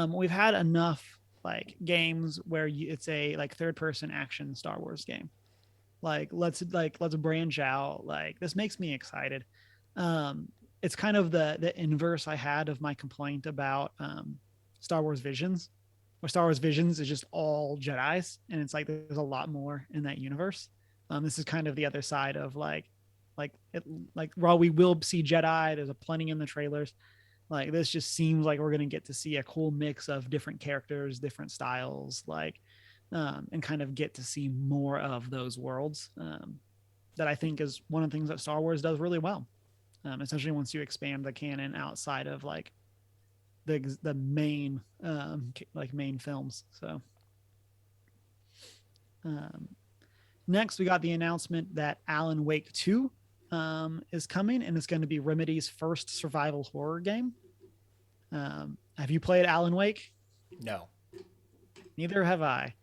We've had enough like games where it's a like third person action Star Wars game. Like let's branch out. Like, this makes me excited. um it's kind of the inverse I had of my complaint about Star Wars Visions, where Star Wars Visions is just all Jedis, and it's like there's a lot more in that universe. This is kind of the other side of like it, like while we will see Jedi, there's a plenty in the trailers. Like, this just seems like we're gonna get to see a cool mix of different characters, different styles, like, and kind of get to see more of those worlds. That I think is one of the things that Star Wars does really well, especially once you expand the canon outside of like the main like main films. So um, next, we got the announcement that Alan Wake 2 is coming, and it's going to be Remedy's first survival horror game. Have you played Alan Wake? No. Neither have I.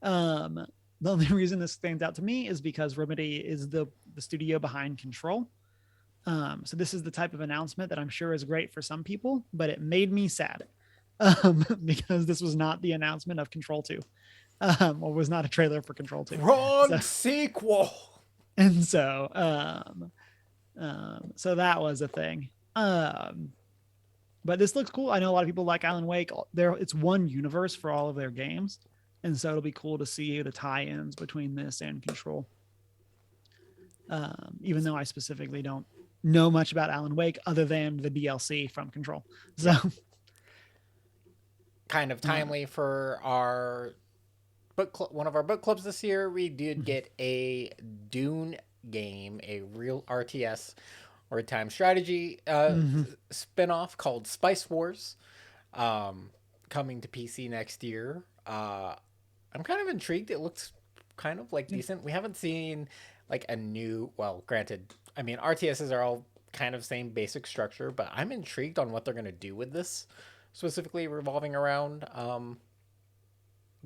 The only reason this stands out to me is because Remedy is the studio behind Control. So this is the type of announcement that I'm sure is great for some people, but it made me sad, because this was not the announcement of Control 2, or was not a trailer for Control 2. So Wrong sequel. and so that was a thing. But this looks cool. I know a lot of people like Alan Wake. It's one universe for all of their games, and so it'll be cool to see the tie-ins between this and Control. Even though I specifically don't know much about Alan Wake other than the DLC from Control. So, Yeah. Kind of timely for our one of our book clubs this year. We did get a Dune game, a real RTS or time strategy spin-off called Spice Wars, coming to PC next year. I'm kind of intrigued. It looks kind of like decent. We haven't seen like a new, well, granted, I mean, RTSs are all kind of same basic structure, but I'm intrigued on what they're going to do with this, specifically revolving around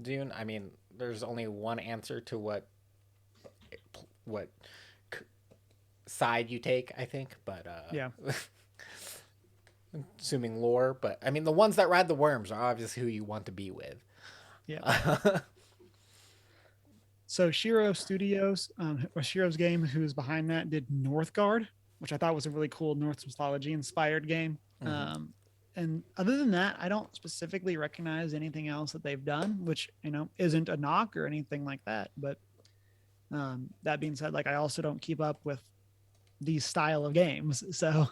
Dune. I mean, there's only one answer to what side you take, I think, but yeah, assuming lore, but I mean, the ones that ride the worms are obviously who you want to be with. yeah. So Shiro Studios, or Shiro's game, who's behind that, did Northgard, which I thought was a really cool Norse mythology inspired game. Mm-hmm. And other than that, I don't specifically recognize anything else that they've done, which isn't a knock or anything like that. But That being said, like I also don't keep up with these style of games, so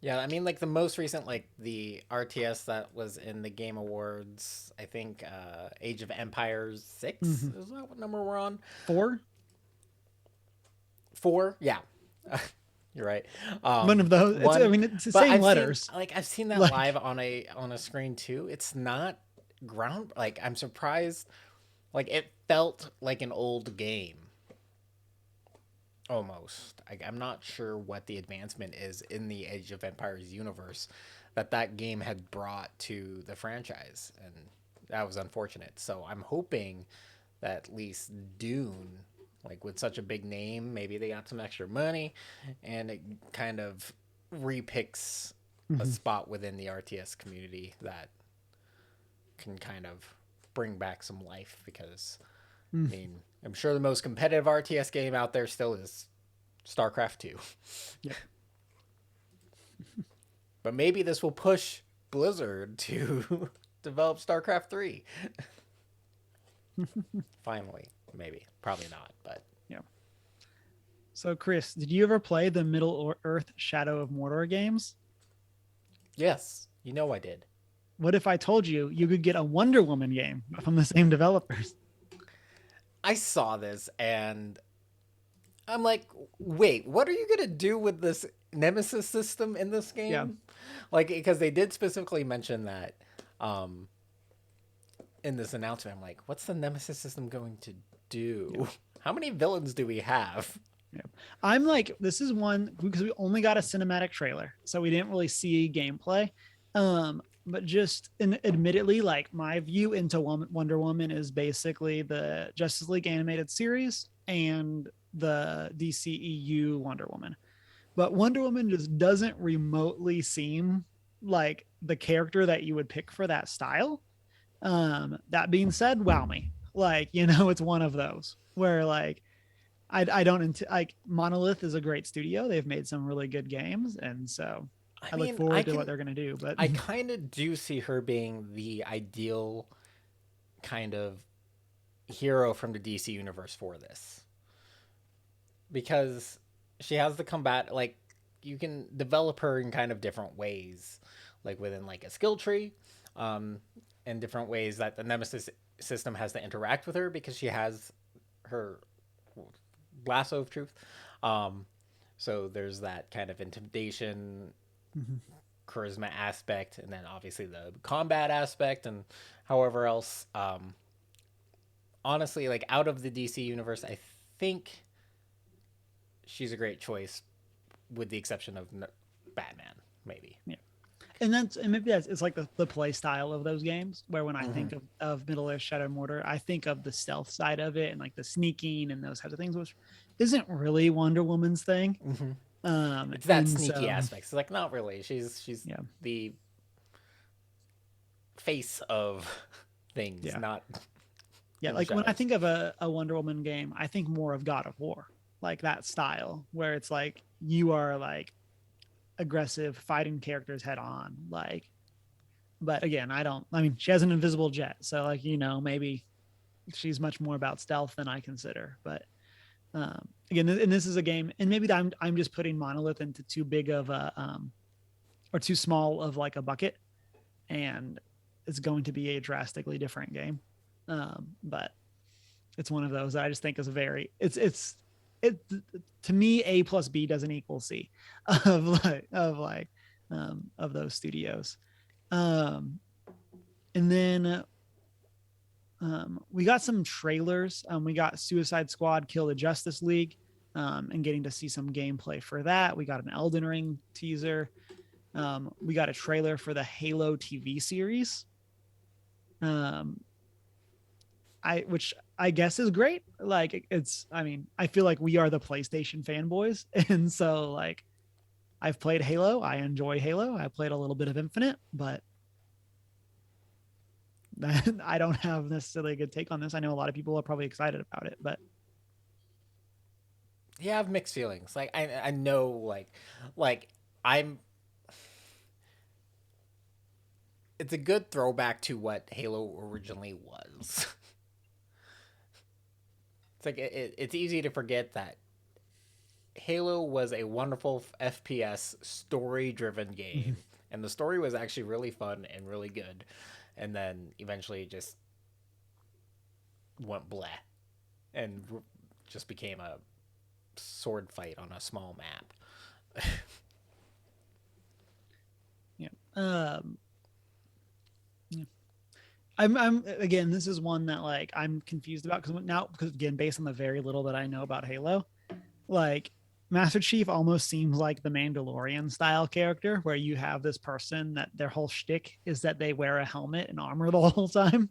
Yeah, I mean, like the most recent, like the RTS that was in the Game Awards, I think Age of Empires 6 mhm. is that what number we're on? 4, 4? Yeah. You're right. one of those. It's I One, mean it's the but same letters. I've seen that live Like on a screen too. It's not ground like I'm surprised like it felt like an old game almost. I'm not sure what the advancement is in the Age of Empires universe that game had brought to the franchise, and that was unfortunate. So I'm hoping that at least Dune, like with such a big name, maybe they got some extra money, and it kind of repicks a mhm. spot within the RTS community that can kind of bring back some life because I Mm. mean, I'm sure the most competitive RTS game out there still is StarCraft 2. Yep. But maybe this will push Blizzard to develop StarCraft 3. Finally, maybe. Probably not, but Yeah. So Chris, did you ever play the Middle Earth Shadow of Mordor games? yes, you know I did. What if I told you you could get a Wonder Woman game from the same developers? I saw this and I'm like, wait, what are you going to do with this Nemesis system in this Yeah. game? Like, because they did specifically mention that um, in this announcement. I'm like, what's the Nemesis system going to Yeah. do? How many villains do we have? Yeah. I'm like, this is one because we only got a cinematic trailer, so we didn't really see gameplay. But just admittedly, like my view into Wonder Woman is basically the Justice League animated series and the DCEU Wonder Woman. But Wonder Woman just doesn't remotely seem like the character that you would pick for that style. That being said, wow me. Like, it's one of those where like I don't like Monolith is a great studio. They've made some really good games, and so I I look mean, I forward to what can, they're gonna do. But I kind of do see her being the ideal kind of hero from the DC universe for this because she has the combat like you can develop her in kind of different ways, like within like a skill tree, um, and different ways that the Nemesis system has to interact with her because she has her lasso of truth. Um, so there's that kind of intimidation, Mhm. charisma aspect, and then obviously the combat aspect, and however else. Honestly, like out of the DC universe, I think she's a great choice, with the exception of Batman, maybe. Yeah, and maybe that's it's like the play style of those games. Where when I Mm-hmm. think of Middle Earth Shadow Mortar, I think of the stealth side of it and like the sneaking and those types of things, which isn't really Wonder Woman's thing. Mm-hmm. It's that And sneaky so aspect. It's like not really. She's yeah, the face of things, yeah, not yeah. in the Like when I shadows. think of a Wonder Woman game, I think more of God of War, like that style where it's like you are like aggressive fighting characters head on, like. But again, I mean, she has an invisible jet, so like maybe she's much more about stealth than I consider. But again, and this is a game, and maybe I'm just putting Monolith into too big of a or too small of like a bucket, and it's going to be a drastically different game. But it's one of those that I just think is a very it to me A plus B doesn't equal C of those studios. Um, and then we got some trailers. We got Suicide Squad Kill the Justice League, and getting to see some gameplay for that. We got an Elden Ring teaser. We got a trailer for the Halo TV series. Um, which I guess is great. Like I mean, I feel like we are the PlayStation fanboys, and so like I've played Halo. I enjoy Halo. I played a little bit of Infinite, but I don't have necessarily a good take on this. I know a lot of people are probably excited about it, but Yeah, I have mixed feelings. Like I know like I'm. It's a good throwback to what Halo originally was. It's like it's easy to forget that Halo was a wonderful FPS story-driven Mhm. game, and the story was actually really fun and really good. And then eventually it just went bleh and just became a sword fight on a small map. Yeah. Yeah. I'm again. This is one that like I'm confused about because again, based on the very little that I know about Halo, like Master Chief almost seems like the Mandalorian style character, where you have this person that their whole shtick is that they wear a helmet and armor the whole time,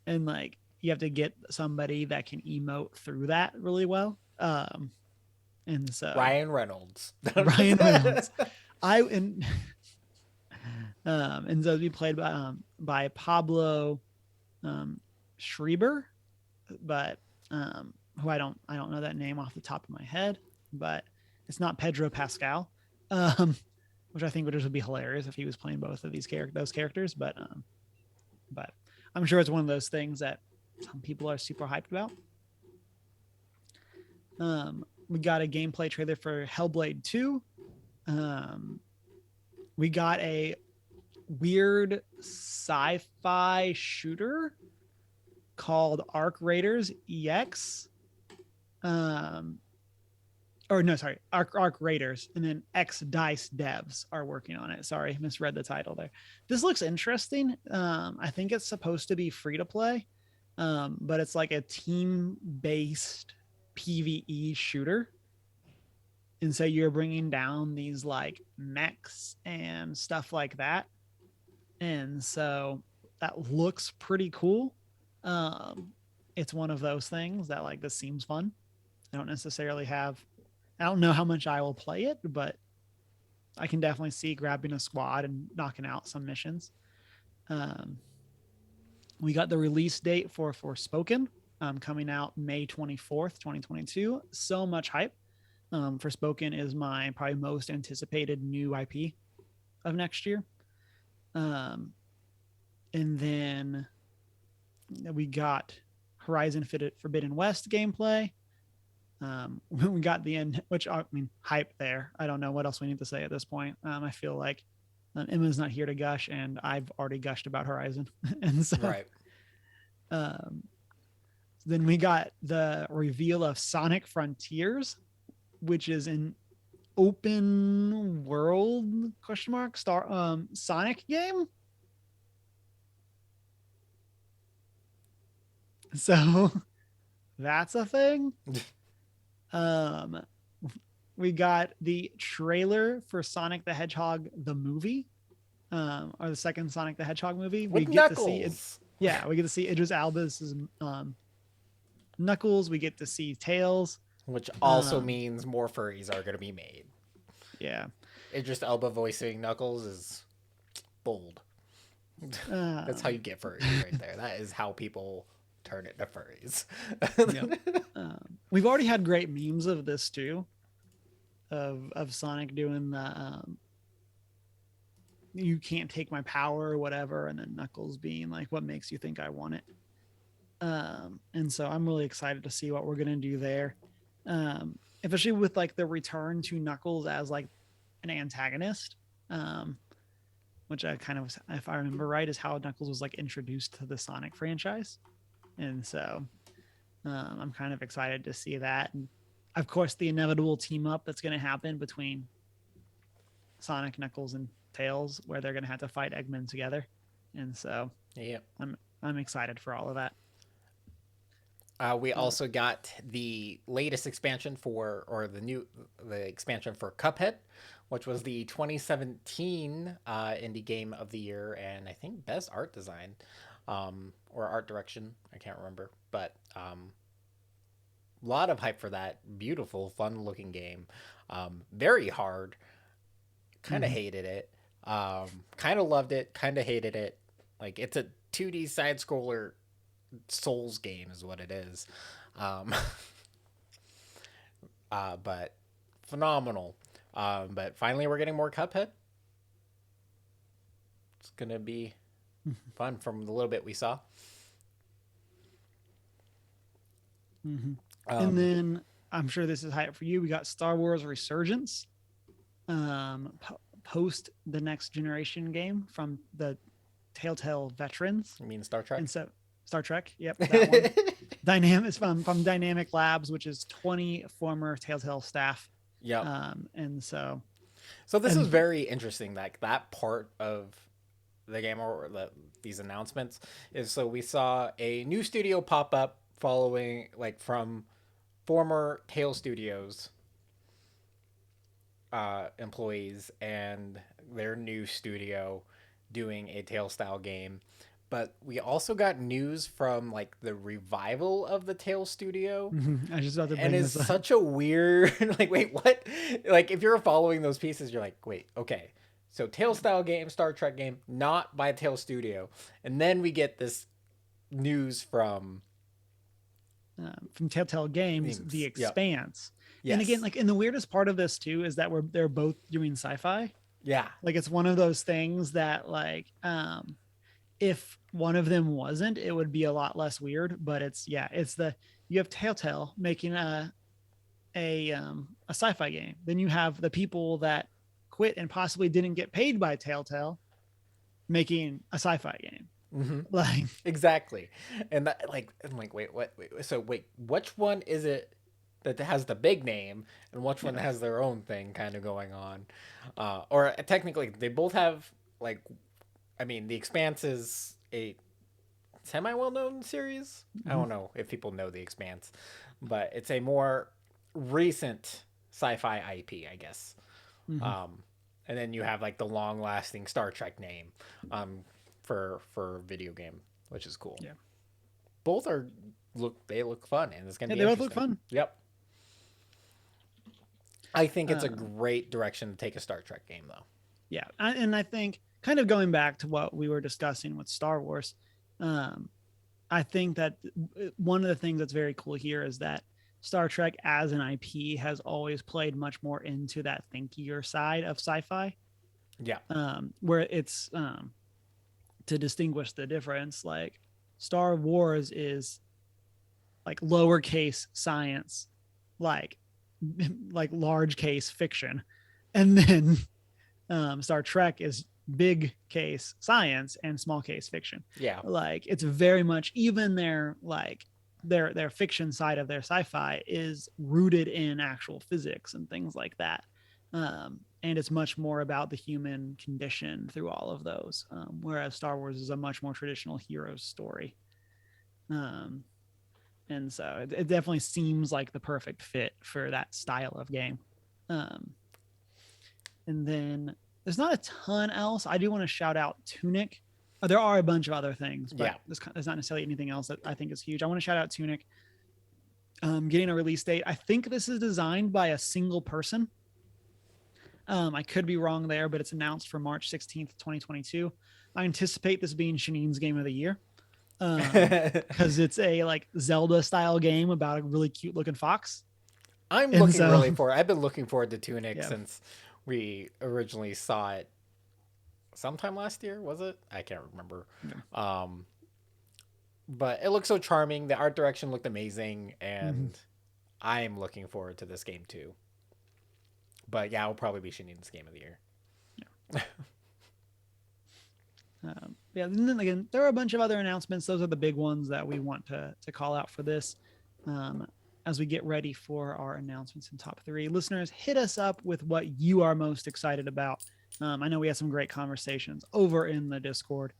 and like you have to get somebody that can emote through that really well. And so Ryan Reynolds. Ryan Reynolds, I and so we played by Pablo um, Schreiber, but who I don't know that name off the top of my head, but it's not Pedro Pascal, um, which I think would just be hilarious if he was playing both of those characters. But I'm sure it's one of those things that some people are super hyped about. We got a gameplay trailer for Hellblade 2. Um, we got a weird sci-fi shooter called Arc Raiders EX. Um, or no, sorry, Arc Raiders, and then X Dice Devs are working on it. Sorry, misread the title there. This looks interesting. I think it's supposed to be free to play, but it's like a team based PVE shooter, and so you're bringing down these like mechs and stuff like that, and so that looks pretty cool. Um, it's one of those things that like this seems fun. I don't necessarily have I don't know how much I will play it, but I can definitely see grabbing a squad and knocking out some missions. Um, we got the release date for Forspoken coming out May 24th, 2022. So much hype. Forspoken is my probably most anticipated new IP of next year. Um, and then we got Horizon Forbidden West gameplay. We got the end, which I mean, hype there. I don't know what else we need to say at this point. I feel like Emma's not here to gush, and I've already gushed about Horizon, and so Right. um, then we got the reveal of Sonic Frontiers, which is an open world question mark star Sonic game. So that's a thing. Um, we got the trailer for Sonic the Hedgehog the movie, or the second Sonic the Hedgehog movie. We With get to see it. Knuckles. Yeah, we get to see Idris Elba's Knuckles. We get to see Tails. Which also Um, means more furries are going to be made. yeah. Idris Elba voicing Knuckles is bold. That's how Um, you get furries right there. That is how people turn into furries. yep. We've already had great memes of this too, of Sonic doing the "you can't take my power" or whatever, and then Knuckles being like, "What makes you think I want it?" And so I'm really excited to see what we're gonna do there, especially with like the return to Knuckles as like an antagonist, um, which I kind of, if I remember right, is how Knuckles was like introduced to the Sonic franchise, and so I'm kind of excited to see that, and of course the inevitable team up that's going to happen between Sonic, Knuckles, and Tails, where they're going to have to fight Eggman together, and so Yeah. I'm excited for all of that. We Uh, also got the latest expansion or the expansion for Cuphead, which was the 2017 indie game of the year, and I think best art design, or art direction. I can't remember, but a lot of hype for that. Beautiful, fun looking game. Very hard. Kind of mhm. hated it. Kind of loved it. Kind of hated it. Like it's a 2D side scroller Souls game is what it is. Um, but phenomenal. But finally, we're getting more Cuphead. It's gonna be fun from the little bit we saw. Hmm. And Um, then I'm sure this is hype for you. We got Star Wars Resurgence, post the next generation game from the Telltale veterans, I mean Star and Trek. so Star Trek. Yep, that one. Dynamic is from Dynamic Labs, which is 20 former Telltale staff, Yep. and so So this is and very interesting. That part of the game or these announcements is so we saw a new studio pop up following like from former Tale Studios employees and their new studio doing a Tale style game. But we also got news from like the revival of the Tale studio, I was just about to and bring it's this up. such a weird like wait what, like if you're following those pieces you're like wait okay, so Tale style game, Star Trek game, not by Tale Studio, and then we get this news From Telltale Games, The yep, Expanse. And again, yes, like, and the weirdest part of this too is that they're both doing sci-fi. yeah, Like, it's one of those things that if one of them wasn't, it would be a lot less weird. But it's the you have Telltale making a sci-fi game, then you have the people that quit and possibly didn't get paid by Telltale making a sci-fi game. mm-hmm. Like, Exactly. And that, like, I'm like, so wait, which one is it that has the big name, and which one yeah. has their own thing kind of going on? Or technically, they both have like, I mean, The Expanse is a semi well known series. I Mm-hmm. don't know if people know The Expanse, but it's a more recent sci-fi IP, I guess. Mm-hmm. Um, and then you have like the long-lasting Star Trek name, um, for video game, which is cool. Yeah. Both are they look fun, and it's gonna Yeah, be they both look interesting. fun. Yep, I think it's a uh, great direction to take a Star Trek game, though. yeah. And I think, kind of going back to what we were discussing with Star Wars, um, I think that one of the things that's very cool here is that Star Trek as an IP has always played much more into that thinkier side of sci-fi, Yeah, where it's to distinguish the difference. Like, Star Wars is like lowercase science, like like large case fiction, and then Star Trek is big case science and small case fiction. yeah, Like, it's very much, even their fiction side of their sci-fi is rooted in actual physics and things like that. And it's much more about the human condition through all of those. Whereas Star Wars is a much more traditional hero story. Um, and so it definitely seems like the perfect fit for that style of game. Um, and then there's not a ton else. I do want to shout out Tunic. There are a bunch of other things, but yeah. there's not necessarily anything else that I think is huge. I want to shout out Tunic, getting a release date. I think this is designed by a single person. I could be wrong there, but it's announced for March 16th, 2022. I anticipate this being Shanine's game of the year, because it's a like Zelda style game about a really cute looking fox. I'm And looking so, really forward. I've been looking forward to Tunic yeah, since we originally saw it sometime last year. Was it? I can't remember. yeah. Um, but it looked so charming. The art direction looked amazing, Mm-hmm. and I am looking forward to this game too. But yeah, it'll probably be Shanine's game of the year. Yeah, and then again, there are a bunch of other announcements. Those are the big ones that we want to call out for this. Um, as we get ready for our announcements in top three, listeners, hit us up with what you are most excited about. I know we had some great conversations over in the Discord,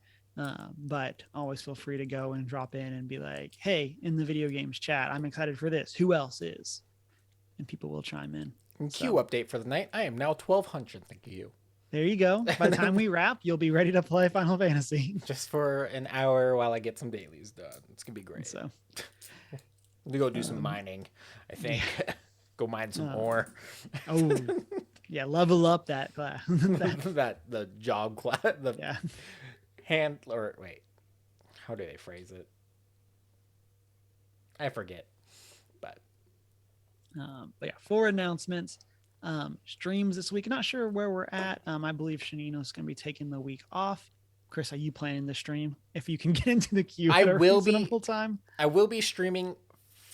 but always feel free to go and drop in and be like, "Hey, in the video games chat, I'm excited for this. Who else is?" And people will chime in. And Q So update for the night. I am now 1200. Thank you. there you go. By the time we wrap, you'll be ready to play Final Fantasy. Just for an hour while I get some dailies done. It's gonna be great. So, We go do some um, mining. I think. yeah. Go mine some Uh, ore. Oh, yeah, level up that class. That the job class, the Yeah. hand or wait, how do they phrase it? I forget. But But yeah, four announcements. Streams this week. Not sure where we're at. I believe Shanino's going to be taking the week off. Chris, are you planning the stream? If you can get into the queue I at a will be reasonable time. I will be streaming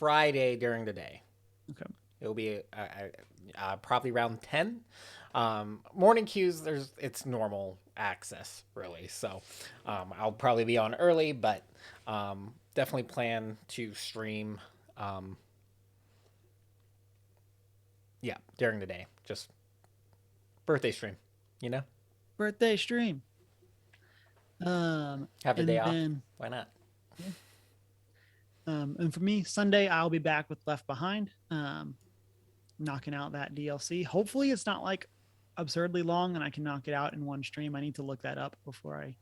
Friday during the day. Okay. It'll be probably around 10. Morning queues, it's normal access really, so I'll probably be on early, but definitely plan to stream. Um, yeah, during the day, just birthday stream. You know, Birthday stream. have the day And off. then Why not? yeah. And for me, Sunday I'll be back with Left Behind, knocking out that DLC. Hopefully, it's not like absurdly long, and I can knock it out in one stream. I need to look that up before I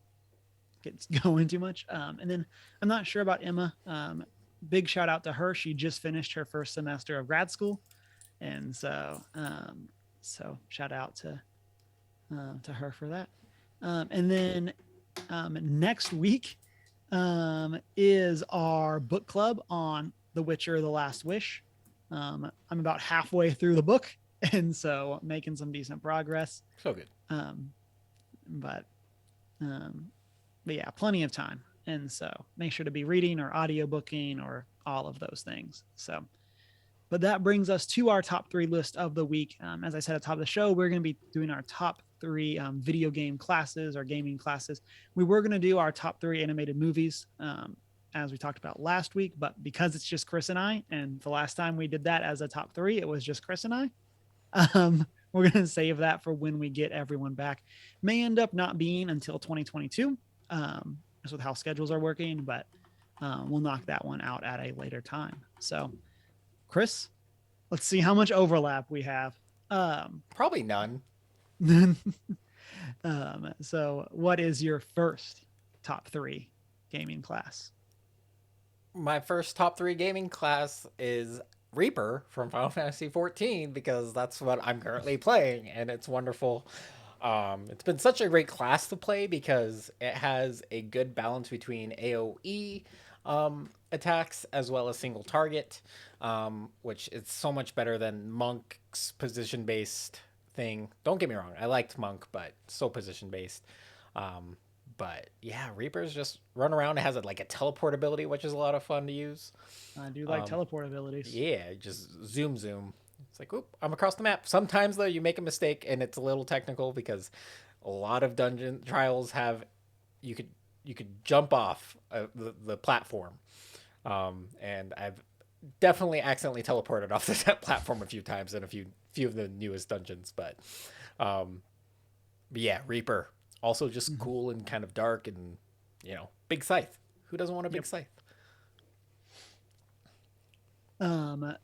get going too much. And then I'm not sure about Emma. Big shout out to her. She just finished her first semester of grad school, and so shout out to her for that. And then next week is our book club on The Witcher: The Last Wish. I'm about halfway through the book, and so making some decent progress. So good. Um, but um, but yeah, plenty of time, and so make sure to be reading or audiobooking or all of those things. So but that brings us to our top three list of the week. As I said at the top of the show, we're going to be doing our top three video game classes or gaming classes. We were going to do our top three animated movies, as we talked about last week, but because it's just Chris and I, and the last time we did that as a top three, it was just Chris and I. We're going to save that for when we get everyone back. May end up not being until 2022, just with how schedules are working, but we'll knock that one out at a later time. So, Chris, let's see how much overlap we have. Probably none. So, what is your first top three gaming class? My first top three gaming class is Reaper from Final Fantasy 14 because that's what I'm currently playing, and it's wonderful. It's been such a great class to play because it has a good balance between AoE attacks as well as single target, which is so much better than Monk's position based thing. Don't get me wrong, I liked Monk, but so position based. Um, but yeah, Reaper's just run around. It has like a teleport ability, which is a lot of fun to use. I do like Um, teleport abilities. yeah, just zoom. It's like, oop, I'm across the map. Sometimes though, you make a mistake and it's a little technical because a lot of dungeon trials have you could you could jump off the platform, and I've definitely accidentally teleported off that platform a few times in a few of the newest dungeons. Um, but yeah, Reaper also just Mhm. cool and kind of dark and big scythe. Who doesn't want a big Yep. scythe?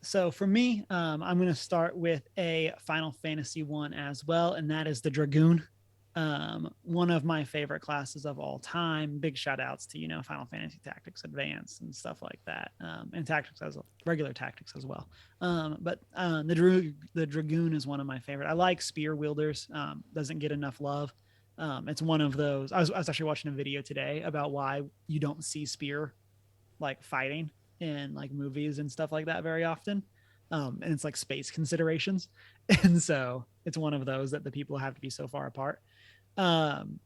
So for me, I'm going to start with a Final Fantasy one as well, and that is the Dragoon. One of my favorite classes of all time. Big shout outs to Final Fantasy Tactics Advanced and stuff like that, and tactics as regular tactics as well. But the Dragoon is one of my favorite. I like spear wielders. Doesn't get enough love. It's one of those. I was actually watching a video today about why you don't see spear like fighting in like movies and stuff like that very often. And it's like space considerations. And so it's one of those that the people have to be so far apart. Um,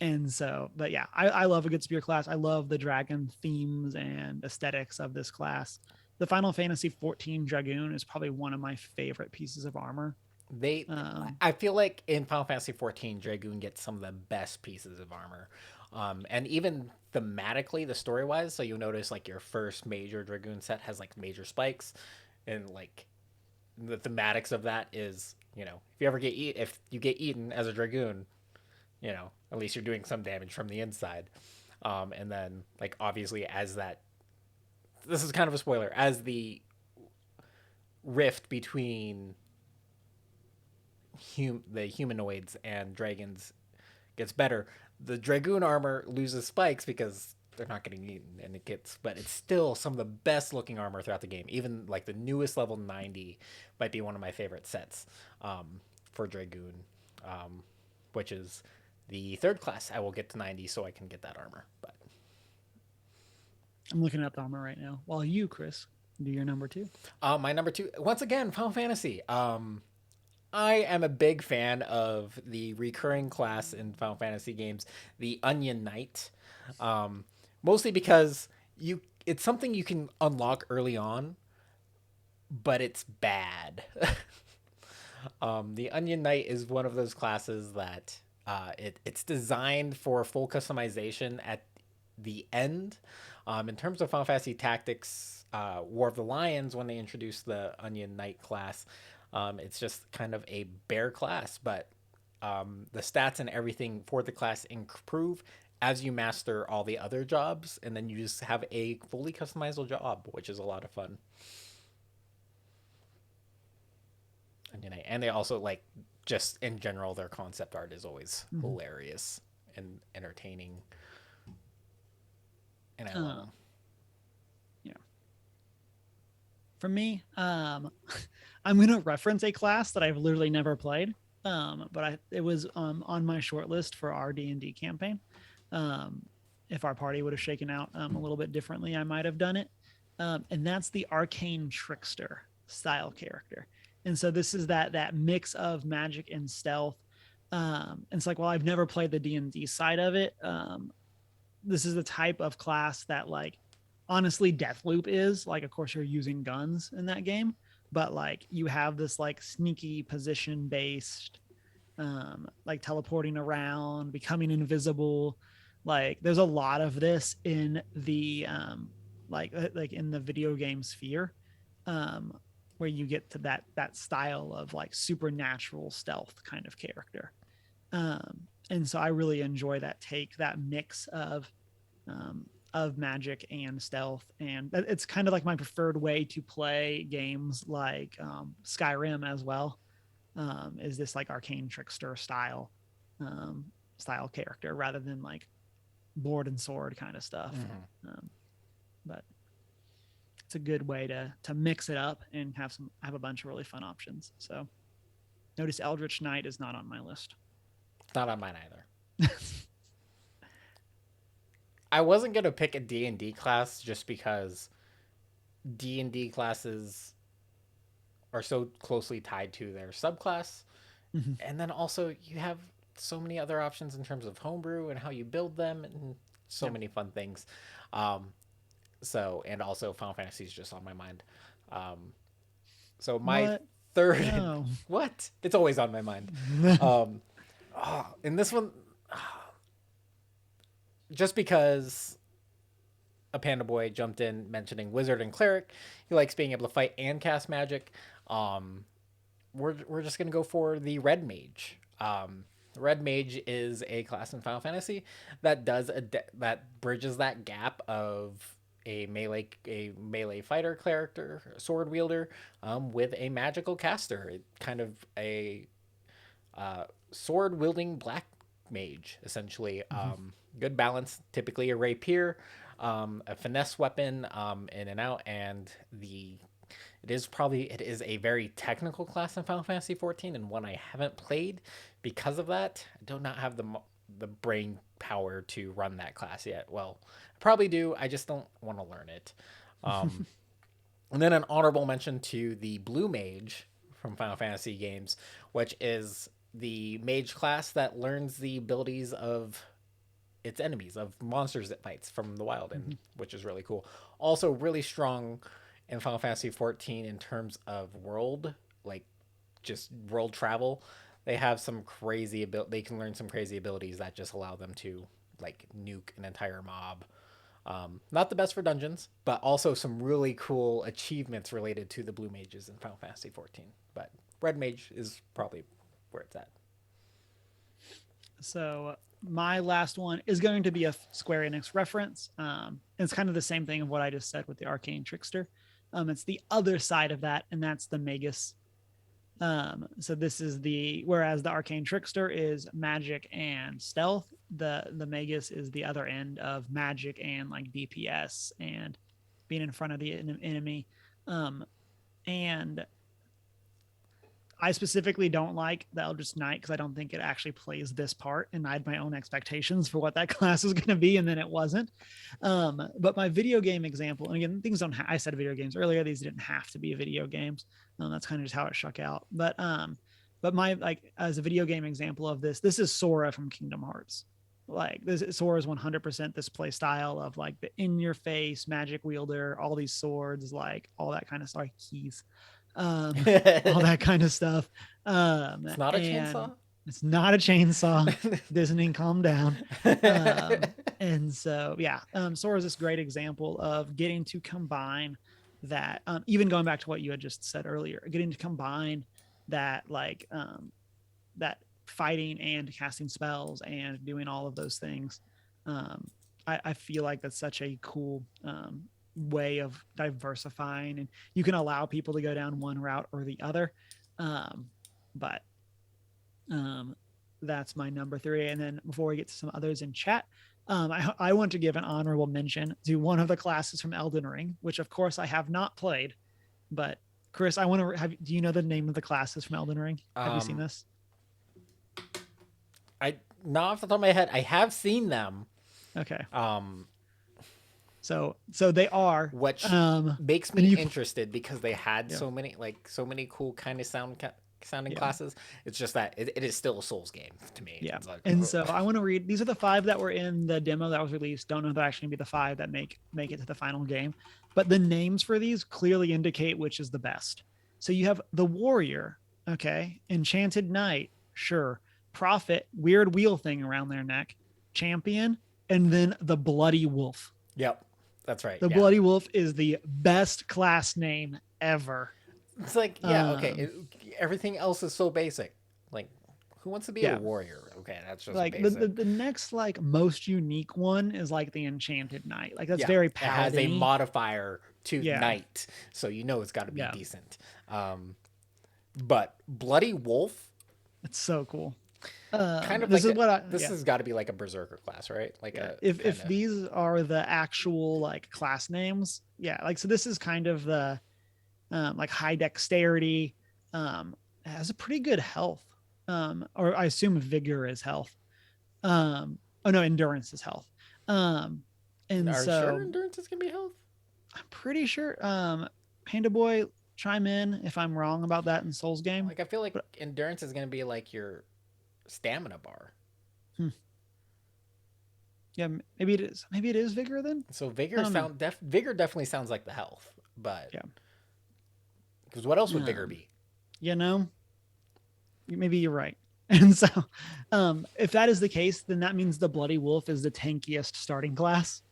and so, but yeah, I love a good spear class. I love the dragon themes and aesthetics of this class. The Final Fantasy 14 Dragoon is probably one of my favorite pieces of armor. They, Um, I feel like in Final Fantasy 14, Dragoon gets some of the best pieces of armor, and even thematically, the story wise. So you'll notice like your first major Dragoon set has like major spikes, and like the thematics of that is if you ever if you get eaten as a Dragoon, at least you're doing some damage from the inside, and then like obviously as that, this is kind of a spoiler, as the rift between the humanoids and dragons gets better, the dragoon armor loses spikes because they're not getting eaten, and but it's still some of the best looking armor throughout the game. Even like the newest level 90 might be one of my favorite sets, for dragoon, which is the third class. I will get to 90 so I can get that armor. But I'm looking at the armor right now. While you, Chris, do your number two. my number two, once again, Final Fantasy. I am a big fan of the recurring class in Final Fantasy games, the Onion Knight. Mostly because it's something you can unlock early on, but it's bad. The Onion Knight is one of those classes that it's designed for full customization at the end. In terms of Final Fantasy Tactics, War of the Lions, when they introduced the Onion Knight class, it's just kind of a bare class, but the stats and everything for the class improve as you master all the other jobs, and then you just have a fully customizable job, which is a lot of fun. And they also like just in general their concept art is always Mhm. hilarious and entertaining, and I love Um, them. yeah. For me, I'm gonna reference a class that I've literally never played. But it was on my short list for our D&D campaign. Um, if our party would have shaken out a little bit differently, I might have done it. And that's the arcane trickster style character. And so this is that mix of magic and stealth. And it's like, well, I've never played the D&D side of it. This is the type of class that, like, honestly, Deathloop is like, of course you're using guns in that game, but like you have this like sneaky position based, like teleporting around, becoming invisible. Like there's a lot of this in the like in the video game sphere, um where you get to that style of like supernatural stealth kind of character. And so I really enjoy that take, that mix um, of magic and stealth. And it's kind of like my preferred way to play games like Skyrim as well. Is this like arcane trickster um, style character rather than like board and sword kind of stuff. Mm-hmm. Um, but it's a good way to mix it up and have a bunch of really fun options. So notice Eldritch Knight is not on my list. Not on mine either. I wasn't gonna pick a D&D class just because D&D classes are so closely tied to their subclass, Mhm. and then also you have so many other options in terms of homebrew and how you build them, and so Yep. many fun things. Um, so and also Final Fantasy is just on my mind. Um, so my What? third, No. what? It's always on my mind. Um, in this one, just because a panda boy jumped in mentioning wizard and cleric, he likes being able to fight and cast magic. Um, we're just gonna go for the red mage. Red mage is a class in Final Fantasy that that bridges that gap of a melee fighter character, sword wielder, with a magical caster. It kind of a sword wielding black mage essentially. Good balance, typically a rapier, a finesse weapon, in and out, and the it is a very technical class in Final Fantasy 14 and one I haven't played. Because of that, I do not have the brain power to run that class yet. Well, I probably do. I just don't want to learn it. Um, and then an honorable mention to the blue mage from Final Fantasy games, which is the mage class that learns the abilities of its enemies, of monsters it fights from the wild, and which is really cool. Also, really strong in Final Fantasy 14 in terms of world, like just world travel. They have some crazy ability. They can learn some crazy abilities that just allow them to like nuke an entire mob. Not the best for dungeons, but also some really cool achievements related to the blue mages in Final Fantasy 14. But red mage is probably where it's at. So my last one is going to be a Square Enix reference. It's kind of the same thing of what I just said with the Arcane Trickster. It's the other side of that, and that's the Magus. So this is whereas the Arcane Trickster is magic and stealth, the Magus is the other end of magic and like DPS and being in front of the enemy. And I specifically don't like the Eldritch Knight because I don't think it actually plays this part, and I had my own expectations for what that class was going to be, and then it wasn't. But my video game example, and again, things don't. I said video games earlier; these didn't have to be video games. That's kind of just how it shook out. But my like as a video game example of this is Sora from Kingdom Hearts. like this Sora is 100% this play style of like the in your face magic wielder, all these swords, like all that kind of sorry keys, all that kind of stuff. It's not a And chainsaw. it's not a chainsaw. Disney, calm down. And so yeah, Sora is this great example of getting to combine that. Even going back to what you had just said earlier, getting to combine that that fighting and casting spells and doing all of those things. Um, I feel like that's such a cool way of diversifying, and you can allow people to go down one route or the other. Um, but um, that's my number three. And then before we get to some others in chat, I want to give an honorable mention to one of the classes from Elden Ring, which of course I have not played. But Chris, I want to have. Do you know the name of the classes from Elden Ring? Have you seen um, this? I not off the top of my head. I have seen them. Okay. Um, So they are which um makes me and you interested because they had yeah, so many cool kind of sounding yeah, classes. It's just that it is still a Souls game to me. yeah. It's like, And so I want to read, these are the five that were in the demo that was released. Don't know if they're actually gonna be the five that make it to the final game, but the names for these clearly indicate which is the best. So you have the warrior, okay, enchanted knight, sure, prophet, weird wheel thing around their neck, champion, and then the bloody wolf. yep, that's right. The Yeah, bloody wolf is the best class name ever. it's like, yeah, okay. Um, Everything else is so basic. Like, who wants to be a yeah, warrior? Okay, that's just like the, the basic. the next like most unique one is like the enchanted knight. Like that's Yeah, very it has a paladin-y. modifier to Yeah, knight, so you know it's got to be yeah, decent. Um, but bloody wolf, it's so cool. kind of This like is what I this yeah, has got to be like a berserker class, right? Like yeah. a kind If of these are the actual like class names, yeah, like so this is kind of the like high dexterity, it has a pretty good health. Or I assume vigor is health. Oh no, endurance is health. Um, and Are you sure so endurance is gonna be health? I'm pretty sure Panda Boy, chime in if I'm wrong about that in Souls game. Like I feel like But endurance is gonna be like your stamina bar. hmm, yeah, maybe it is. Maybe it is vigor then. So I don't know. vigor definitely sounds like the health, but Yeah. because what else would vigor Um, be? you know, maybe you're right. And so, if that is the case, then that means the Bloody Wolf is the tankiest starting class.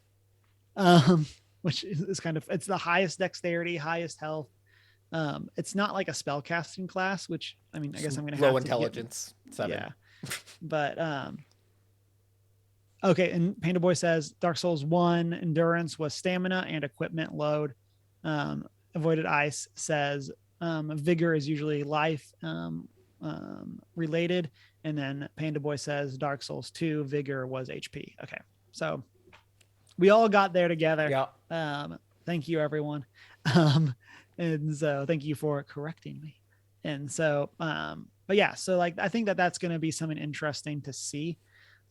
Um, which is kind of it's the highest dexterity, highest health. It's not like a spell casting class, which I mean, I Just guess I'm gonna low have to get intelligence 7. yeah. But okay, and Panda Boy says Dark Souls 1 endurance was stamina and equipment load. Avoided Ice says vigor is usually life related. And then Panda Boy says Dark Souls 2 vigor was HP. Okay, so we all got there together. Yeah. Thank you, everyone. Um, and so thank you for correcting me. And so, but yeah, so like I think that that's going to be something interesting to see.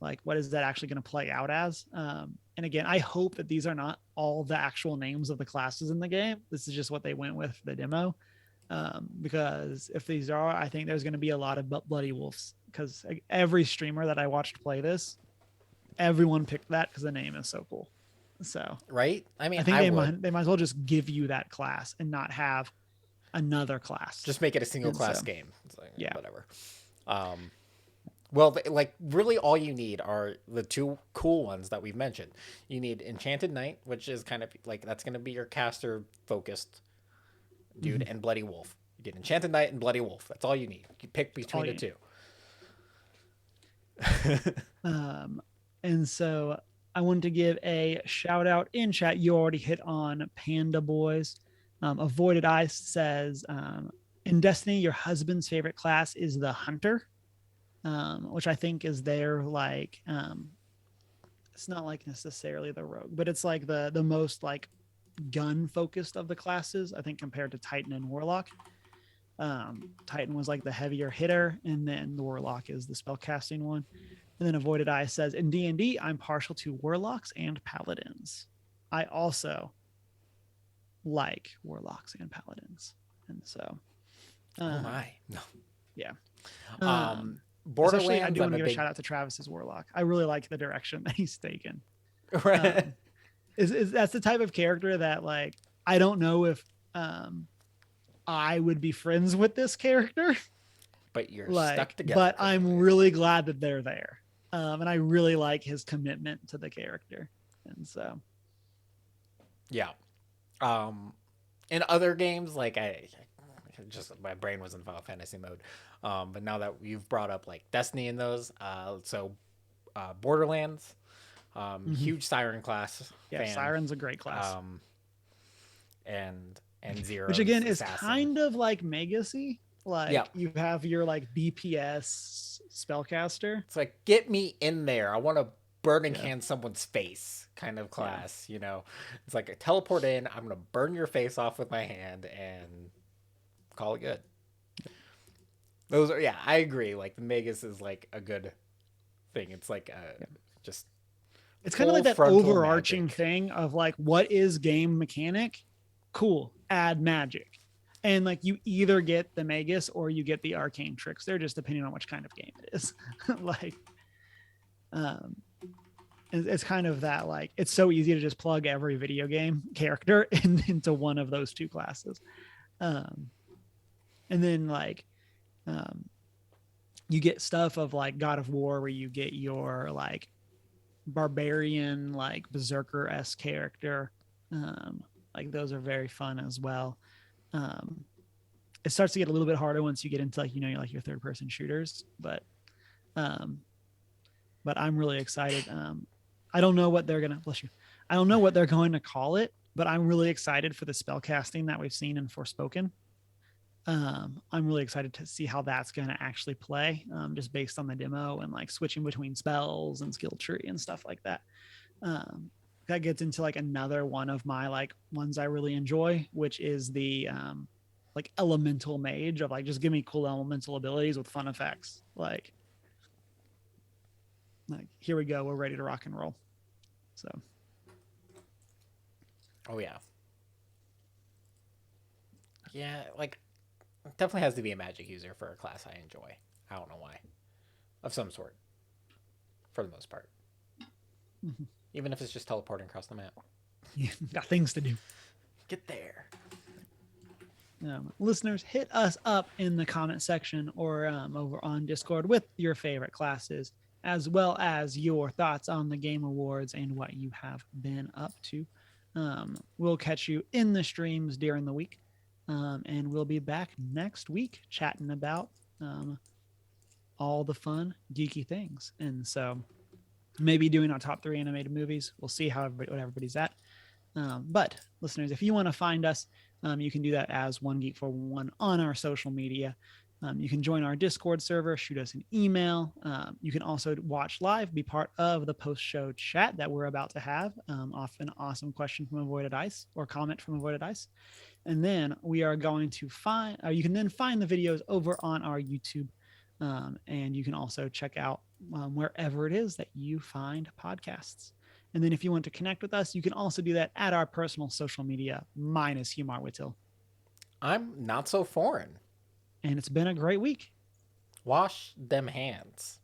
Like, what is that actually going to play out as? And again, I hope that these are not all the actual names of the classes in the game. This is just what they went with for the demo. Because if these are, I think there's going to be a lot of bloody wolves. Because like, every streamer that I watched play this, everyone picked that because the name is so cool. So Right? I I mean, think I would they might as well just give you that class and not have another class. just make it a single And class so game. It's like yeah, whatever. Um, well, like really, all you need are the two cool ones that we've mentioned. You need Enchanted Knight, which is kind of like that's going to be your caster focused dude, mm-hmm. and Bloody Wolf. You get Enchanted Knight and Bloody Wolf. That's all you need. You pick That's all between the you two. um, and so I wanted to give a shout out in chat. You already hit on Panda Boys. Avoided Ice says in Destiny, your husband's favorite class is the Hunter, which I think is their like it's not like necessarily the rogue, but it's like the most like gun focused of the classes. I think compared to Titan and Warlock. Titan was like the heavier hitter, and then the Warlock is the spell casting one. And then Avoided Eye says, in D&D, I'm partial to Warlocks and Paladins. I also like Warlocks and Paladins. And so, Oh um, my. No. yeah. Um, Especially, I Borderlands, do I'm want to a give a big shout out to Travis's Warlock. I really like the direction that he's taken. right. Um, is that's the type of character that like I don't know if um I would be friends with this character, But you're stuck like, together but because of I'm it. really glad that they're there. And I really like his commitment to the character. And so, Yeah. Um, in other games, like I just my brain was in Final Fantasy mode. But now that you've brought up like Destiny and those, Borderlands, mhm. huge Siren class Yeah, fan, Siren's a great class, um, and which Zero's again is assassin. kind of like Megacy. Yeah, Like you have your like DPS spellcaster. it's like get me in there. I want to burn and Yeah, can someone's face kind of yeah. class. It's like a teleport in. I'm gonna burn your face off with my hand and call it good. Those are yeah, I agree. Like the Magus is like a good thing. It's like Yeah. just It's kind of full like that frontal overarching magic. thing of like, what is game mechanic? Cool, add magic. And like you either get the Magus or you get the arcane tricks. They're just depending on which kind of game it is. Like, um, it's kind of that like it's so easy to just plug every video game character into one of those two classes. Um, and then like um, you get stuff of like God of War where you get your like barbarian like berserker s character. um like those are very fun as well. um it starts to get a little bit harder once you get into like like your third person shooters, um but I'm really excited. I don't know what they're gonna bless you, I don't know what they're going to call it, but I'm really excited for the spell casting that we've seen in Forspoken. I'm really excited to see how that's going to actually play, just based on the demo and like switching between spells and skill tree and stuff like that. um, that gets into like another one of my like ones I really enjoy, which is the like elemental mage of like just give me cool elemental abilities with fun effects. Like here we go, we're ready to rock and roll. So Oh yeah, yeah. Like definitely has to be a magic user for a class I enjoy. I don't know why, of some sort, for the most part. mhm. Even if it's just teleporting across the map. Yeah, got things to do. Get there. Listeners, hit us up in the comment section or over on Discord with your favorite classes, as well as your thoughts on the Game Awards and what you have been up to. We'll catch you in the streams during the week, and we'll be back next week chatting about all the fun, geeky things. And so maybe doing our top 3 animated movies. We'll see how what everybody's at. But listeners, if you want to find us, you can do that as One Geek for One on our social media. You can join our Discord server, shoot us an email. You can also watch live, be part of the post-show chat that we're about to have. Off an awesome question from Avoided Ice or comment from Avoided Ice, and then we are going to find. You can then find the videos over on our YouTube, and you can also check out wherever it is that you find podcasts. And then if you want to connect with us, you can also do that at our personal social media, minus Humar Whittle. I'm not so foreign. And it's been a great week. Wash them hands.